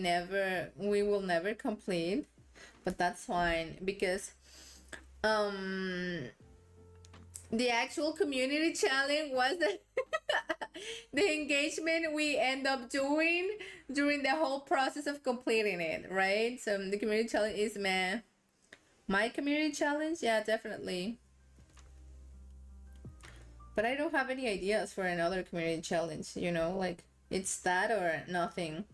will never complete, but that's fine because the actual community challenge was the engagement we end up doing during the whole process of completing it, right? So the community challenge is my community challenge, yeah, definitely. But I don't have any ideas for another community challenge, you know, like it's that or nothing.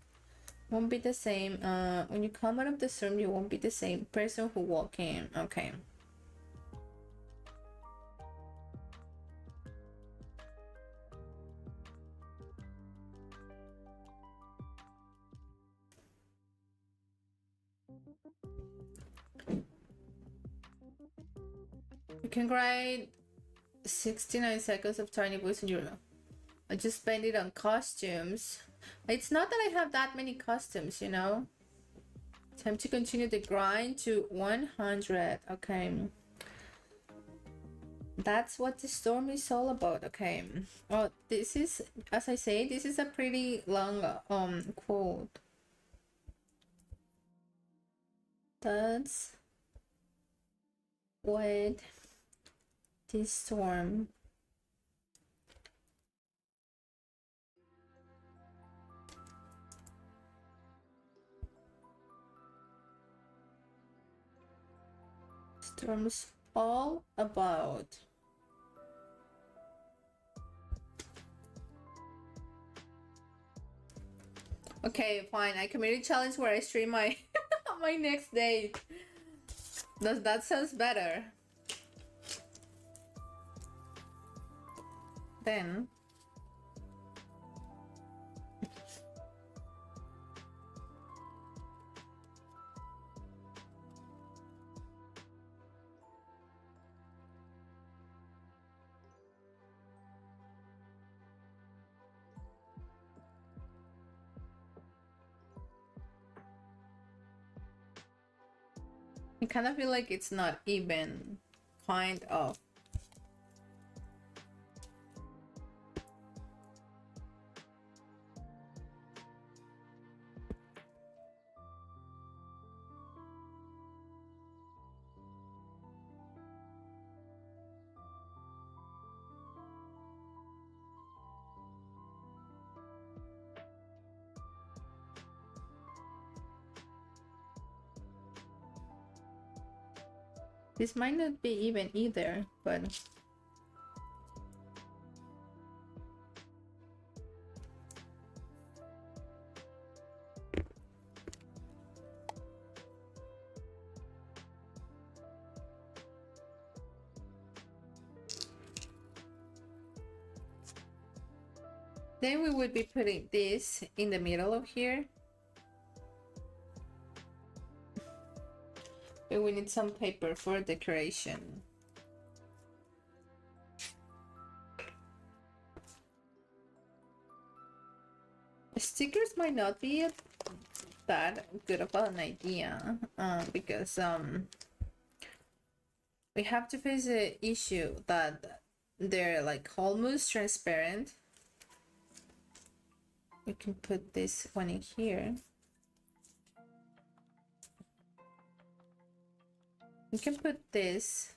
Won't be the same. When you come out of the storm, you won't be the same person who walked in. Okay. You can write 69 seconds of Tiny Voice in your. I just spend it on costumes. It's not that I have that many costumes, you know. Time to continue the grind to 100. Okay. That's what the storm is all about. Okay. Oh, this is, as I say, this is a pretty long quote. That's what this storm storm's all about. Okay, fine. I community challenge where I stream my my next date. That sounds better. Then I kind of feel like it's not even, kind of. This might not be even either, but Then we would be putting this in the middle of here. And we need some paper for decoration. Stickers might not be that good of an idea because we have to face the issue that they're like almost transparent. We can put this one in here. We can put this.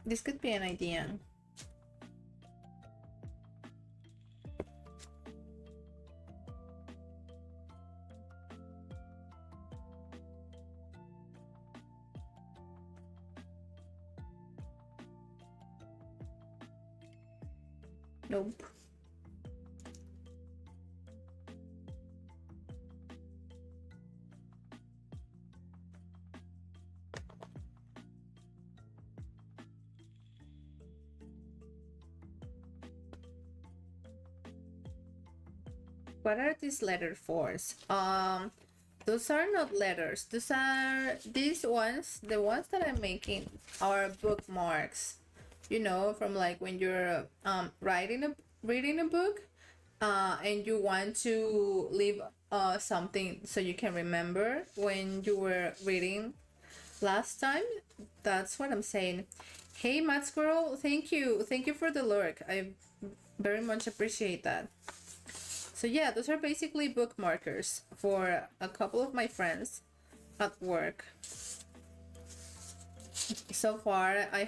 This could be an idea. Nope. What are these letter forms? Those are not letters. These ones, the ones that I'm making are bookmarks. You know, from like when you're reading a book, and you want to leave something so you can remember when you were reading last time. That's what I'm saying. Hey, Matt Squirrel, thank you for the lurk. I very much appreciate that. So yeah, those are basically bookmarkers for a couple of my friends at work. So far, I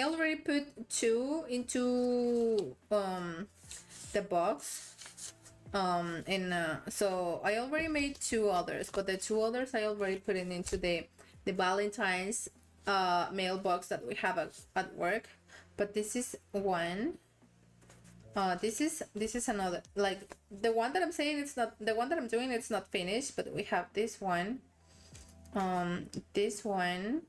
already put 2 into the box, and so I already made 2 others, but the 2 others I already put it into the Valentine's mailbox that we have at work. But this is one. This is another, like the one that I'm saying, it's not the one that I'm doing, it's not finished, but we have this one, this one,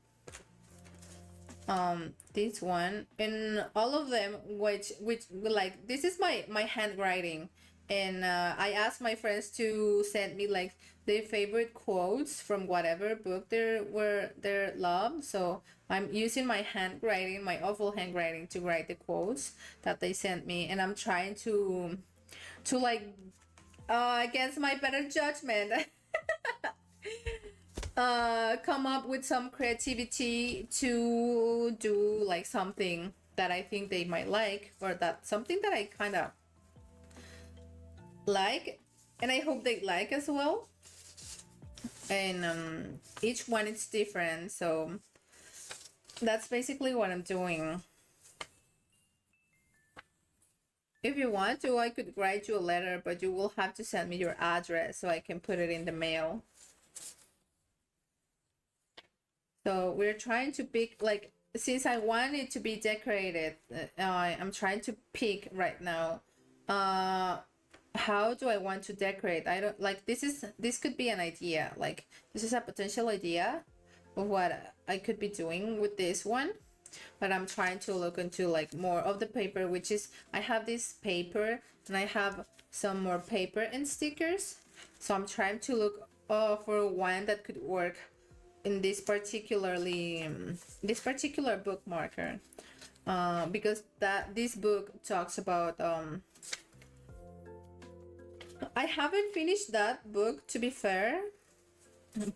this one, and all of them which like, this is my handwriting, and I asked my friends to send me like their favorite quotes from whatever book they love. So I'm using my handwriting, my awful handwriting, to write the quotes that they sent me, and I'm trying to like against my better judgment come up with some creativity to do like something that I think they might like, or that something that I kind of like and I hope they like as well. And each one is different, so that's basically what I'm doing. If you want to, I could write you a letter, but you will have to send me your address so I can put it in the mail. So we're trying to pick, like, since I want it to be decorated, I'm trying to pick right now how do I want to decorate. I don't like, this could be an idea, like this is a potential idea of what I could be doing with this one, but I'm trying to look into like more of the paper, which is, I have this paper and I have some more paper and stickers, so I'm trying to look for one that could work in this particular bookmarker, because this book talks about I haven't finished that book, to be fair,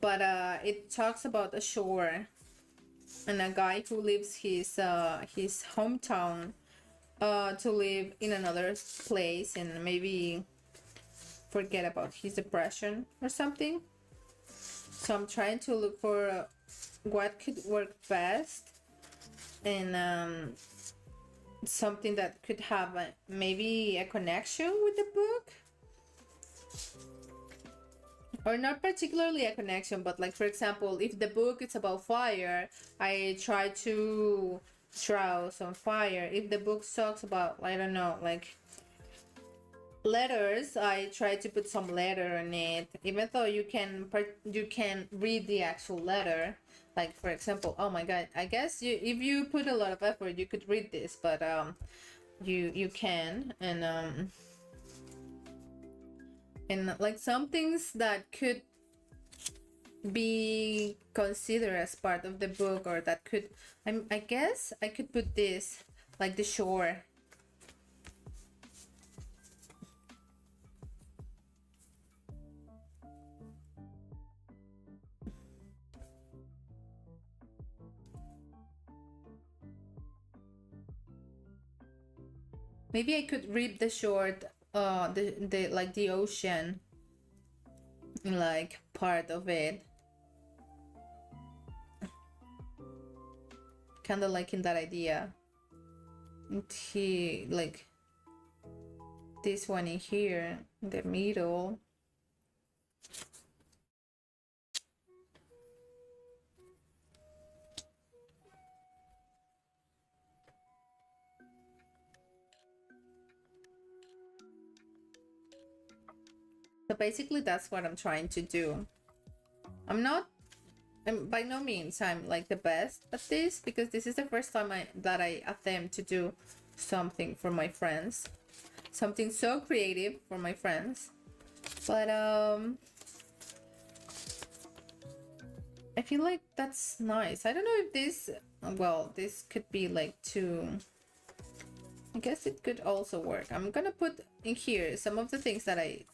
but it talks about a shore and a guy who leaves his hometown to live in another place and maybe forget about his depression or something. So I'm trying to look for what could work best, and something that could have maybe a connection with the book, or not particularly a connection, but like, for example, if the book is about fire, I try to draw some fire. If the book talks about, I don't know, like letters, I try to put some letter in it, even though you can read the actual letter. Like for example, oh my god, I guess if you put a lot of effort you could read this, but you can. And like some things that could be considered as part of the book, or that could, I guess I could put this, like the shore. Maybe I could read the short, the like the ocean, like part of it, kind of like in that idea. And he like this one in here in the middle. So basically that's what I'm trying to do. I'm by no means I'm like the best at this, because this is the first time that I attempt to do something for my friends, something so creative for my friends. But I feel like that's nice. I don't know if this, well, this could be like too, I guess it could also work. I'm gonna put in here some of the things that I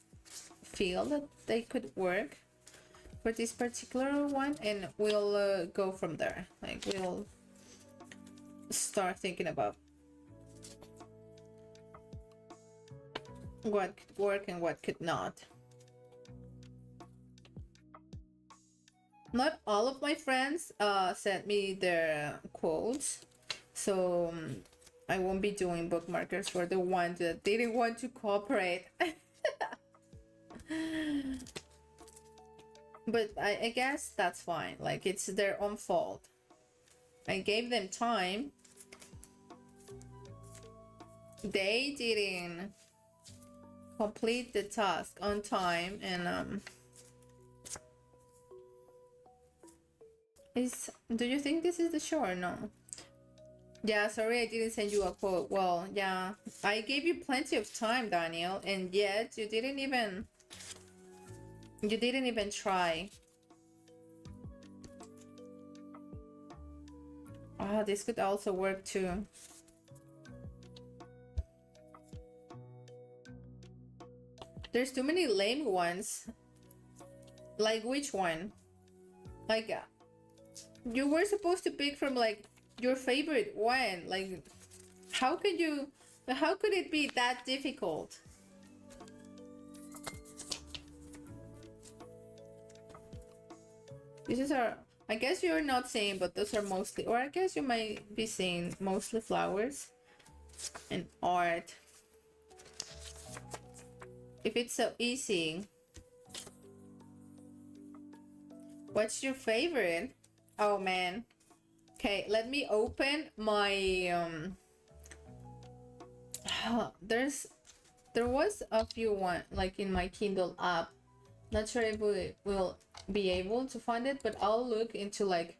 feel that they could work for this particular one, and we'll go from there. Like we'll start thinking about what could work and what could not. Not all of my friends sent me their quotes, so I won't be doing bookmarkers for the ones that didn't want to cooperate. But I guess that's fine. Like it's their own fault. I gave them time. They didn't complete the task on time, and do you think this is the show or no? Yeah, sorry I didn't send you a quote. Well, yeah, I gave you plenty of time, Daniel, and yet you didn't even try. Ah, this could also work too. There's too many lame ones. Like which one? Like you were supposed to pick from like your favorite one. Like how could it be that difficult? This is our, I guess you're not saying, but those are mostly, or I guess you might be saying mostly flowers and art. If it's so easy. What's your favorite? Oh man. Okay, let me open my there was a few one like in my Kindle app. Not sure if we will be able to find it, but I'll look into like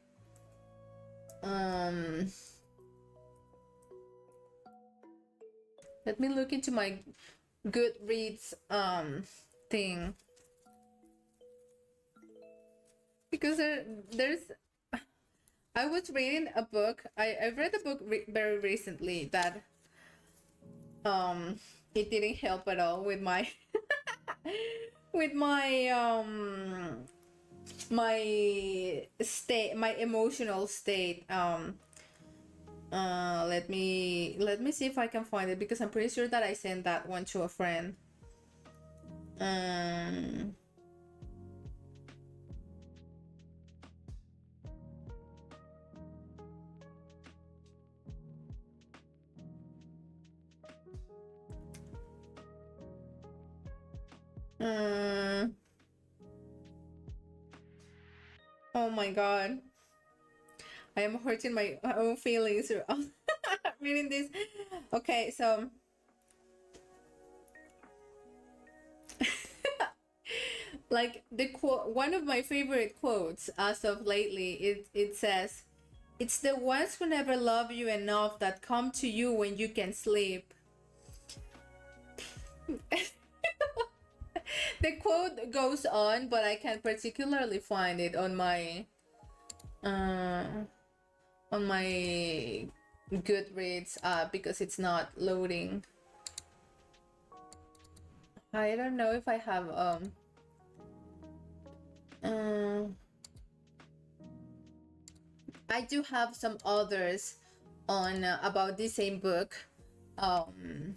let me look into my Goodreads thing, because there's I was reading a book. I read a book very recently that it didn't help at all with my with my state, my emotional state. Let me see if I can find it, because I'm pretty sure that I sent that one to a friend. Oh my god, I am hurting my own feelings reading this. Okay, so Like the quote, one of my favorite quotes as of lately, it says, "It's the ones who never love you enough that come to you when you can sleep." The quote goes on, but I can particularly find it uh on my Goodreads because it's not loading. I don't know if I have uh, I do have some others on about the same book. Um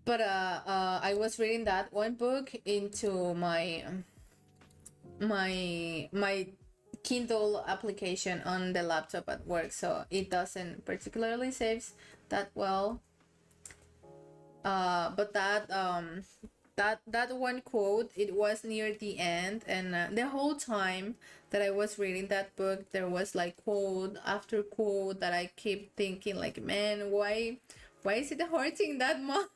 but I was reading that one book into my Kindle application on the laptop at work, so it doesn't particularly saves that well. But that one quote, it was near the end, and the whole time that I was reading that book, there was like quote after quote that I keep thinking like, man, why is it hurting that much?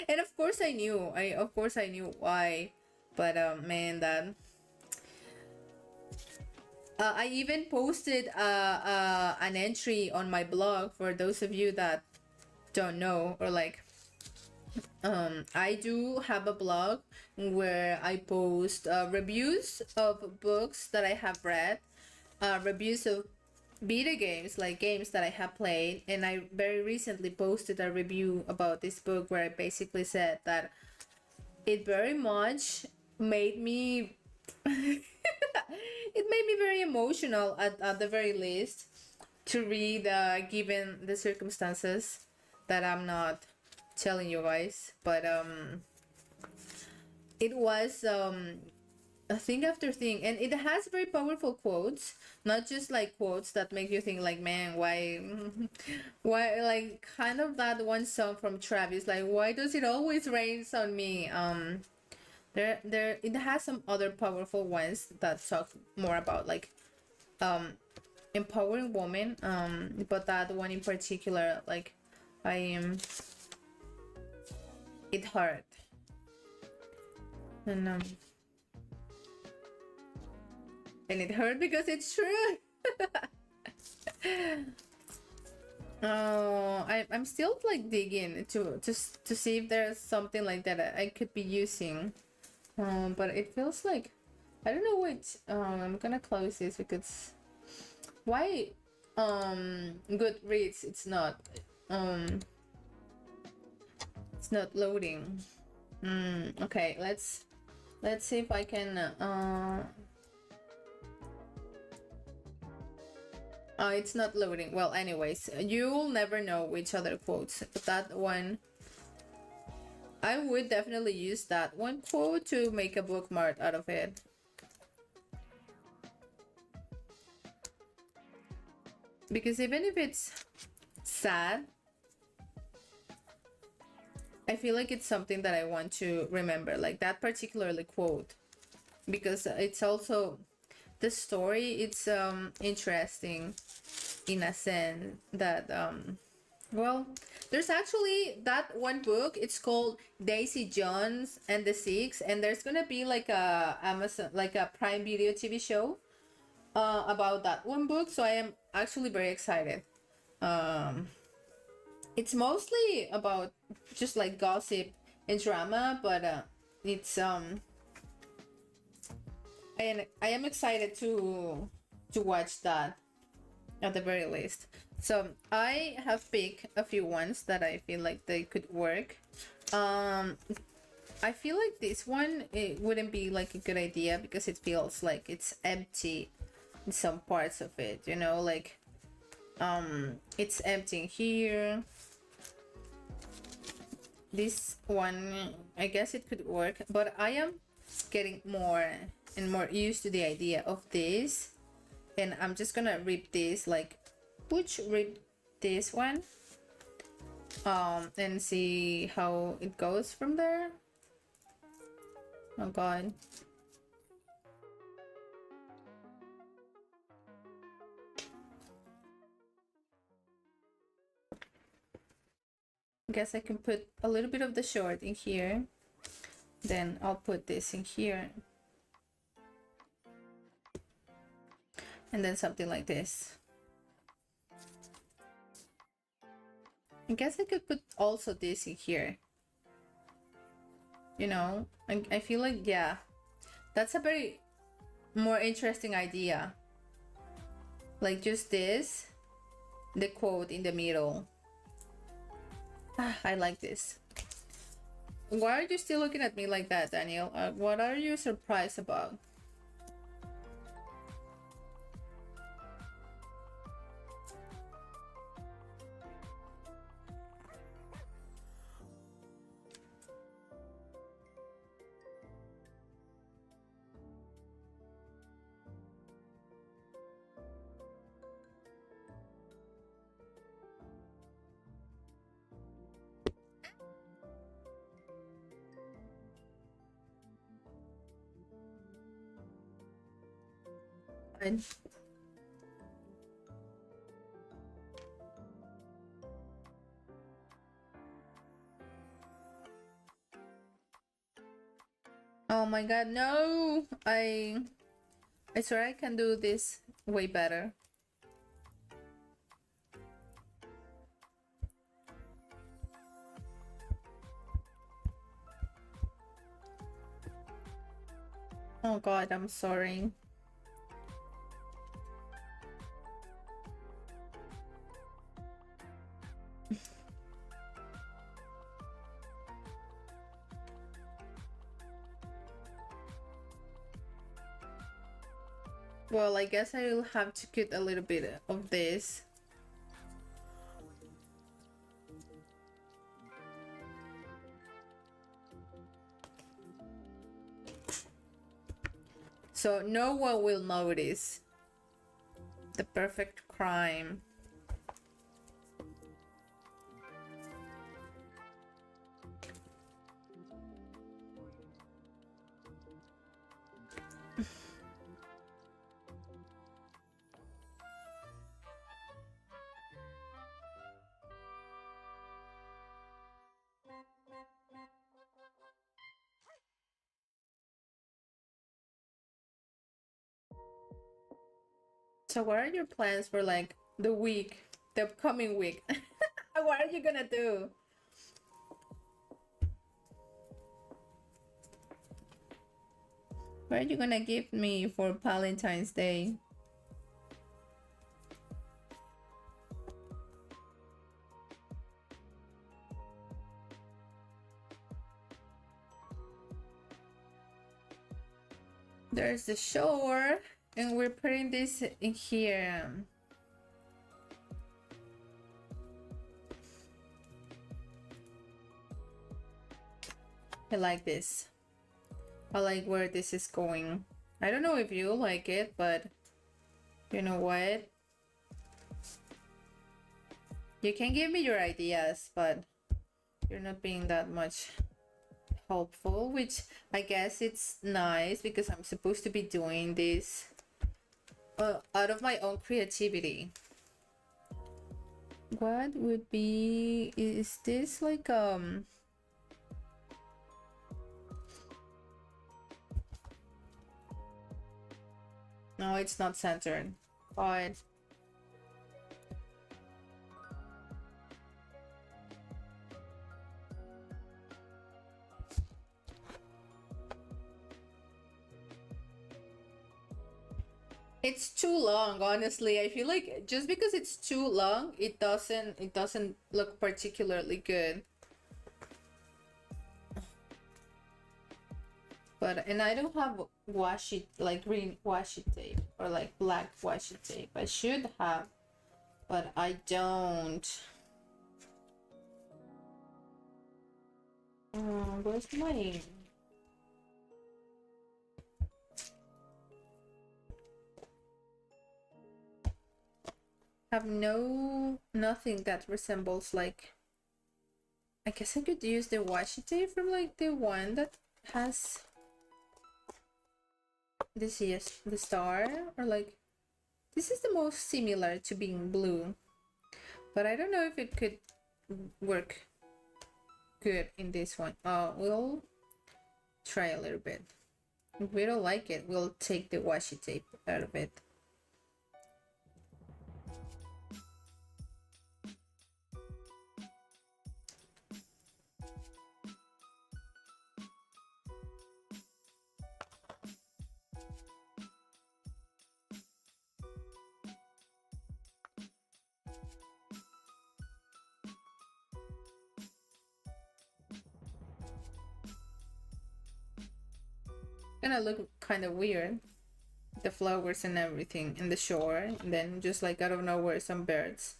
And of course I knew why, but man, that I even posted an entry on my blog for those of you that don't know, or like, I do have a blog where I post reviews of books that I have read, reviews of video games, like games that I have played, and I very recently posted a review about this book where I basically said that it very much made me it made me very emotional at the very least to read, given the circumstances that I'm not telling you guys, but it was a thing after thing, and it has very powerful quotes, not just like quotes that make you think like, man, why why, like kind of that one song from Travis, like, why does it always rains on me. There it has some other powerful ones that talk more about like empowering women, but that one in particular, like, I am it hurt. And it hurt because it's true. Oh, I'm still like digging to just to see if there's something like that I could be using. But it feels like, I don't know what. I'm gonna close this because why Goodreads um it's not loading. Okay, let's see if I can it's not loading. Well, anyways, you'll never know which other quotes, but that one, I would definitely use that one quote to make a bookmark out of it. Because even if it's sad, I feel like it's something that I want to remember, like that particularly quote, because it's also the story, it's interesting in a sense that well, there's actually that one book, it's called Daisy Jones and the Six, and there's gonna be like a Amazon, like a Prime Video TV show about that one book, so I am actually very excited. It's mostly about just like gossip and drama, but it's I am excited to watch that at the very least. So I have picked a few ones that I feel like they could work. I feel like this one, it wouldn't be like a good idea because it feels like it's empty in some parts of it, you know, like it's empty here. This one, I guess it could work, but I am getting more and more used to the idea of this, and I'm just gonna rip this, like rip this one and see how it goes from there. Oh god. I guess I can put a little bit of the short in here. Then I'll put this in here. And then something like this. I guess I could put also this in here. You know, I feel like, yeah, that's a very more interesting idea. Like just this, the quote in the middle. I like this. Why are you still looking at me like that, Daniel? What are you surprised about? Fine. Oh my god, no! I swear I can do this way better. Oh god, I'm sorry. Well, I guess I'll have to cut a little bit of this. So no one will notice. The perfect crime. So what are your plans for like the week, the upcoming week? What are you gonna do? What are you gonna give me for Valentine's Day? There's the shower, and we're putting this in here. I like this. I like where this is going. I don't know if you like it, but you know what? You can give me your ideas, but you're not being that much helpful, which I guess it's nice because I'm supposed to be doing this out of my own creativity. What would be, is this like no, it's not centered, but it's too long, honestly. I feel like just because it's too long, it doesn't look particularly good. But and I don't have washi, like green washi tape or like black washi tape. I should have, but I don't. Where's my? Have nothing that resembles like. I guess I could use the washi tape from like the one that has this, yes, the star, or like this is the most similar to being blue, but I don't know if it could work good in this one. We'll try a little bit. If we don't like it, we'll take the washi tape out of it. Gonna look kind of weird, the flowers and everything in the shore, and then just like out of nowhere some birds.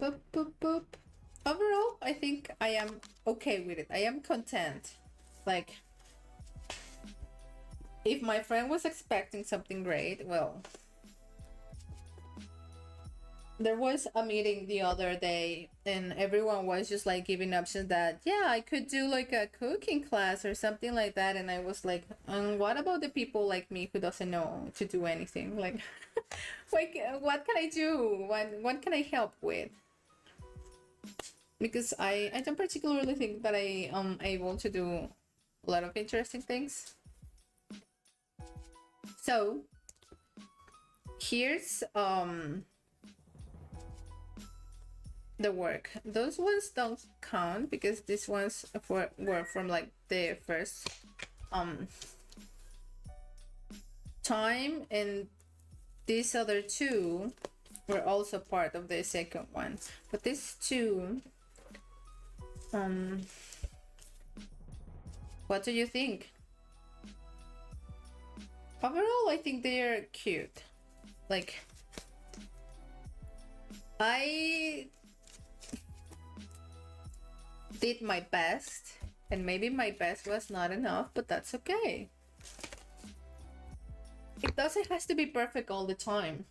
Boop, boop, boop. Overall, I think I am okay with it. I am content. Like, if my friend was expecting something great, well, there was a meeting the other day and everyone was just like giving options that, yeah, I could do like a cooking class or something like that. And I was like, what about the people like me who doesn't know to do anything? Like, what can I do? What can I help with? Because I don't particularly think that I am able to do a lot of interesting things. So here's the work. Those ones don't count because these ones were from like the first time, and these other two were also part of the second one. But these two, what do you think? Overall, I think they're cute. Like, I did my best, and maybe my best was not enough, but that's okay. It doesn't have to be perfect all the time.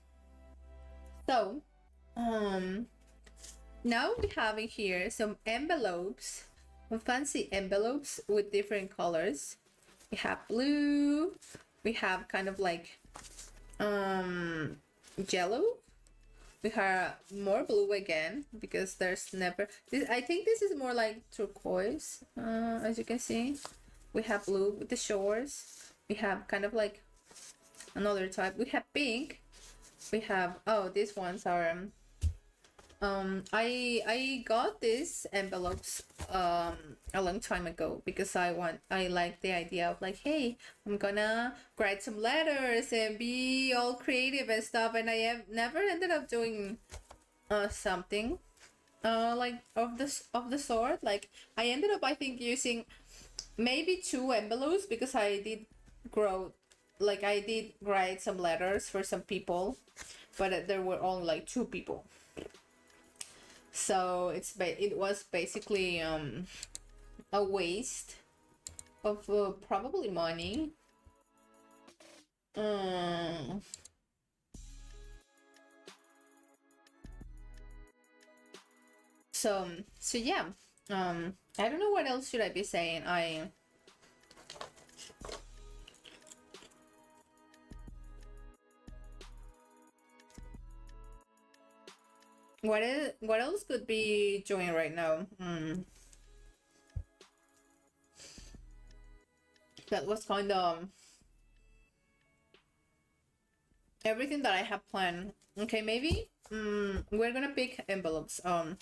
So, now we have in here some envelopes, some fancy envelopes with different colors. We have blue, we have kind of like yellow, we have more blue again because there's never this. I think this is more like turquoise, as you can see. We have blue with the shores, we have kind of like another type, we have pink, we have, oh, these ones are I got these envelopes a long time ago because I like the idea of like, hey, I'm gonna write some letters and be all creative and stuff, and I have never ended up doing something like of the sort. Like, I ended up, I think, using maybe 2 envelopes because I did write some letters for some people, but there were only like 2 people. So it was basically a waste of probably money. So yeah. I don't know what else should I be saying. What else could be doing right now? That was kind of everything that I have planned. Okay, maybe we're gonna pick envelopes. So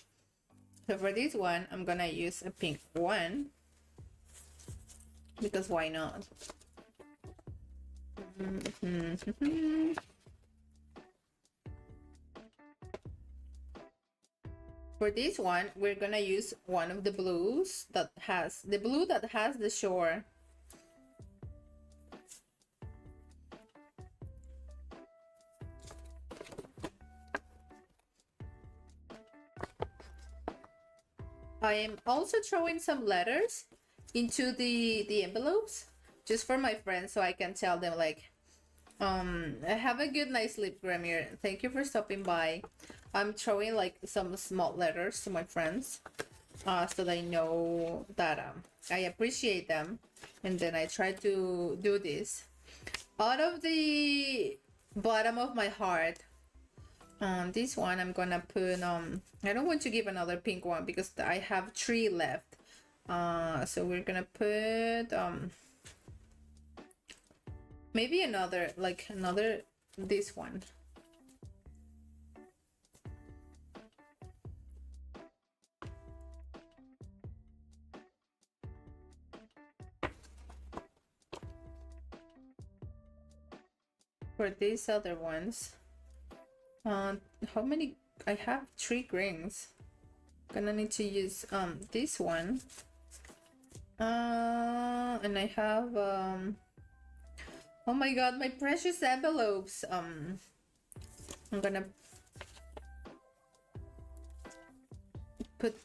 for this one, I'm gonna use a pink one because why not? For this one, we're gonna use one of the blues that has the shore. I am also throwing some letters into the envelopes just for my friends, so I can tell them like, have a good night sleep, Grammy. Thank you for stopping by. I'm throwing like some small letters to my friends, so they know that I appreciate them, and then I try to do this. Out of the bottom of my heart. This one I'm gonna put I don't want to give another pink one because I have 3 left. So we're gonna put maybe another, like another, this one. For these other ones, how many? I have 3 greens. Gonna need to use this one. And I have oh my god, my precious envelopes. I'm gonna put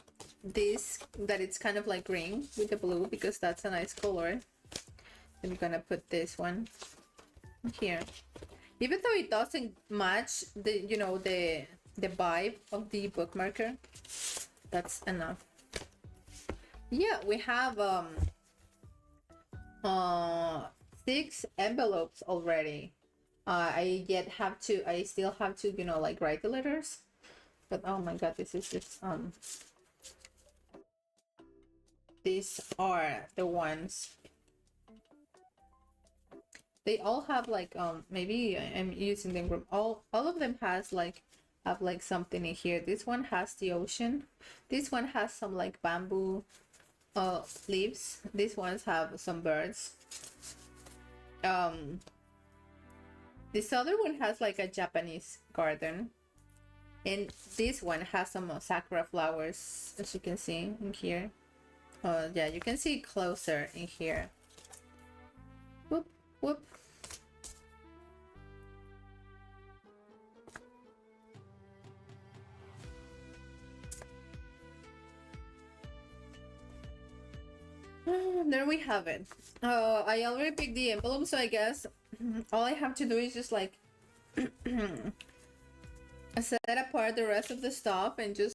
this, that it's kind of like green with the blue because that's a nice color. I'm gonna put this one here, even though it doesn't match the, you know, the vibe of the bookmarker. That's enough. Yeah, we have 6 envelopes already. I still have to, you know, like write the letters. But oh my god, this is just these are the ones. They all have like maybe I'm using them group. All of them has like have like something in here. This one has the ocean. This one has some like bamboo leaves. These ones have some birds. This other one has like a Japanese garden. And this one has some sakura flowers, as you can see in here. Yeah, you can see closer in here. Whoop, whoop. There we have it. I already picked the envelope, so I guess all I have to do is just like set apart the rest of the stuff and just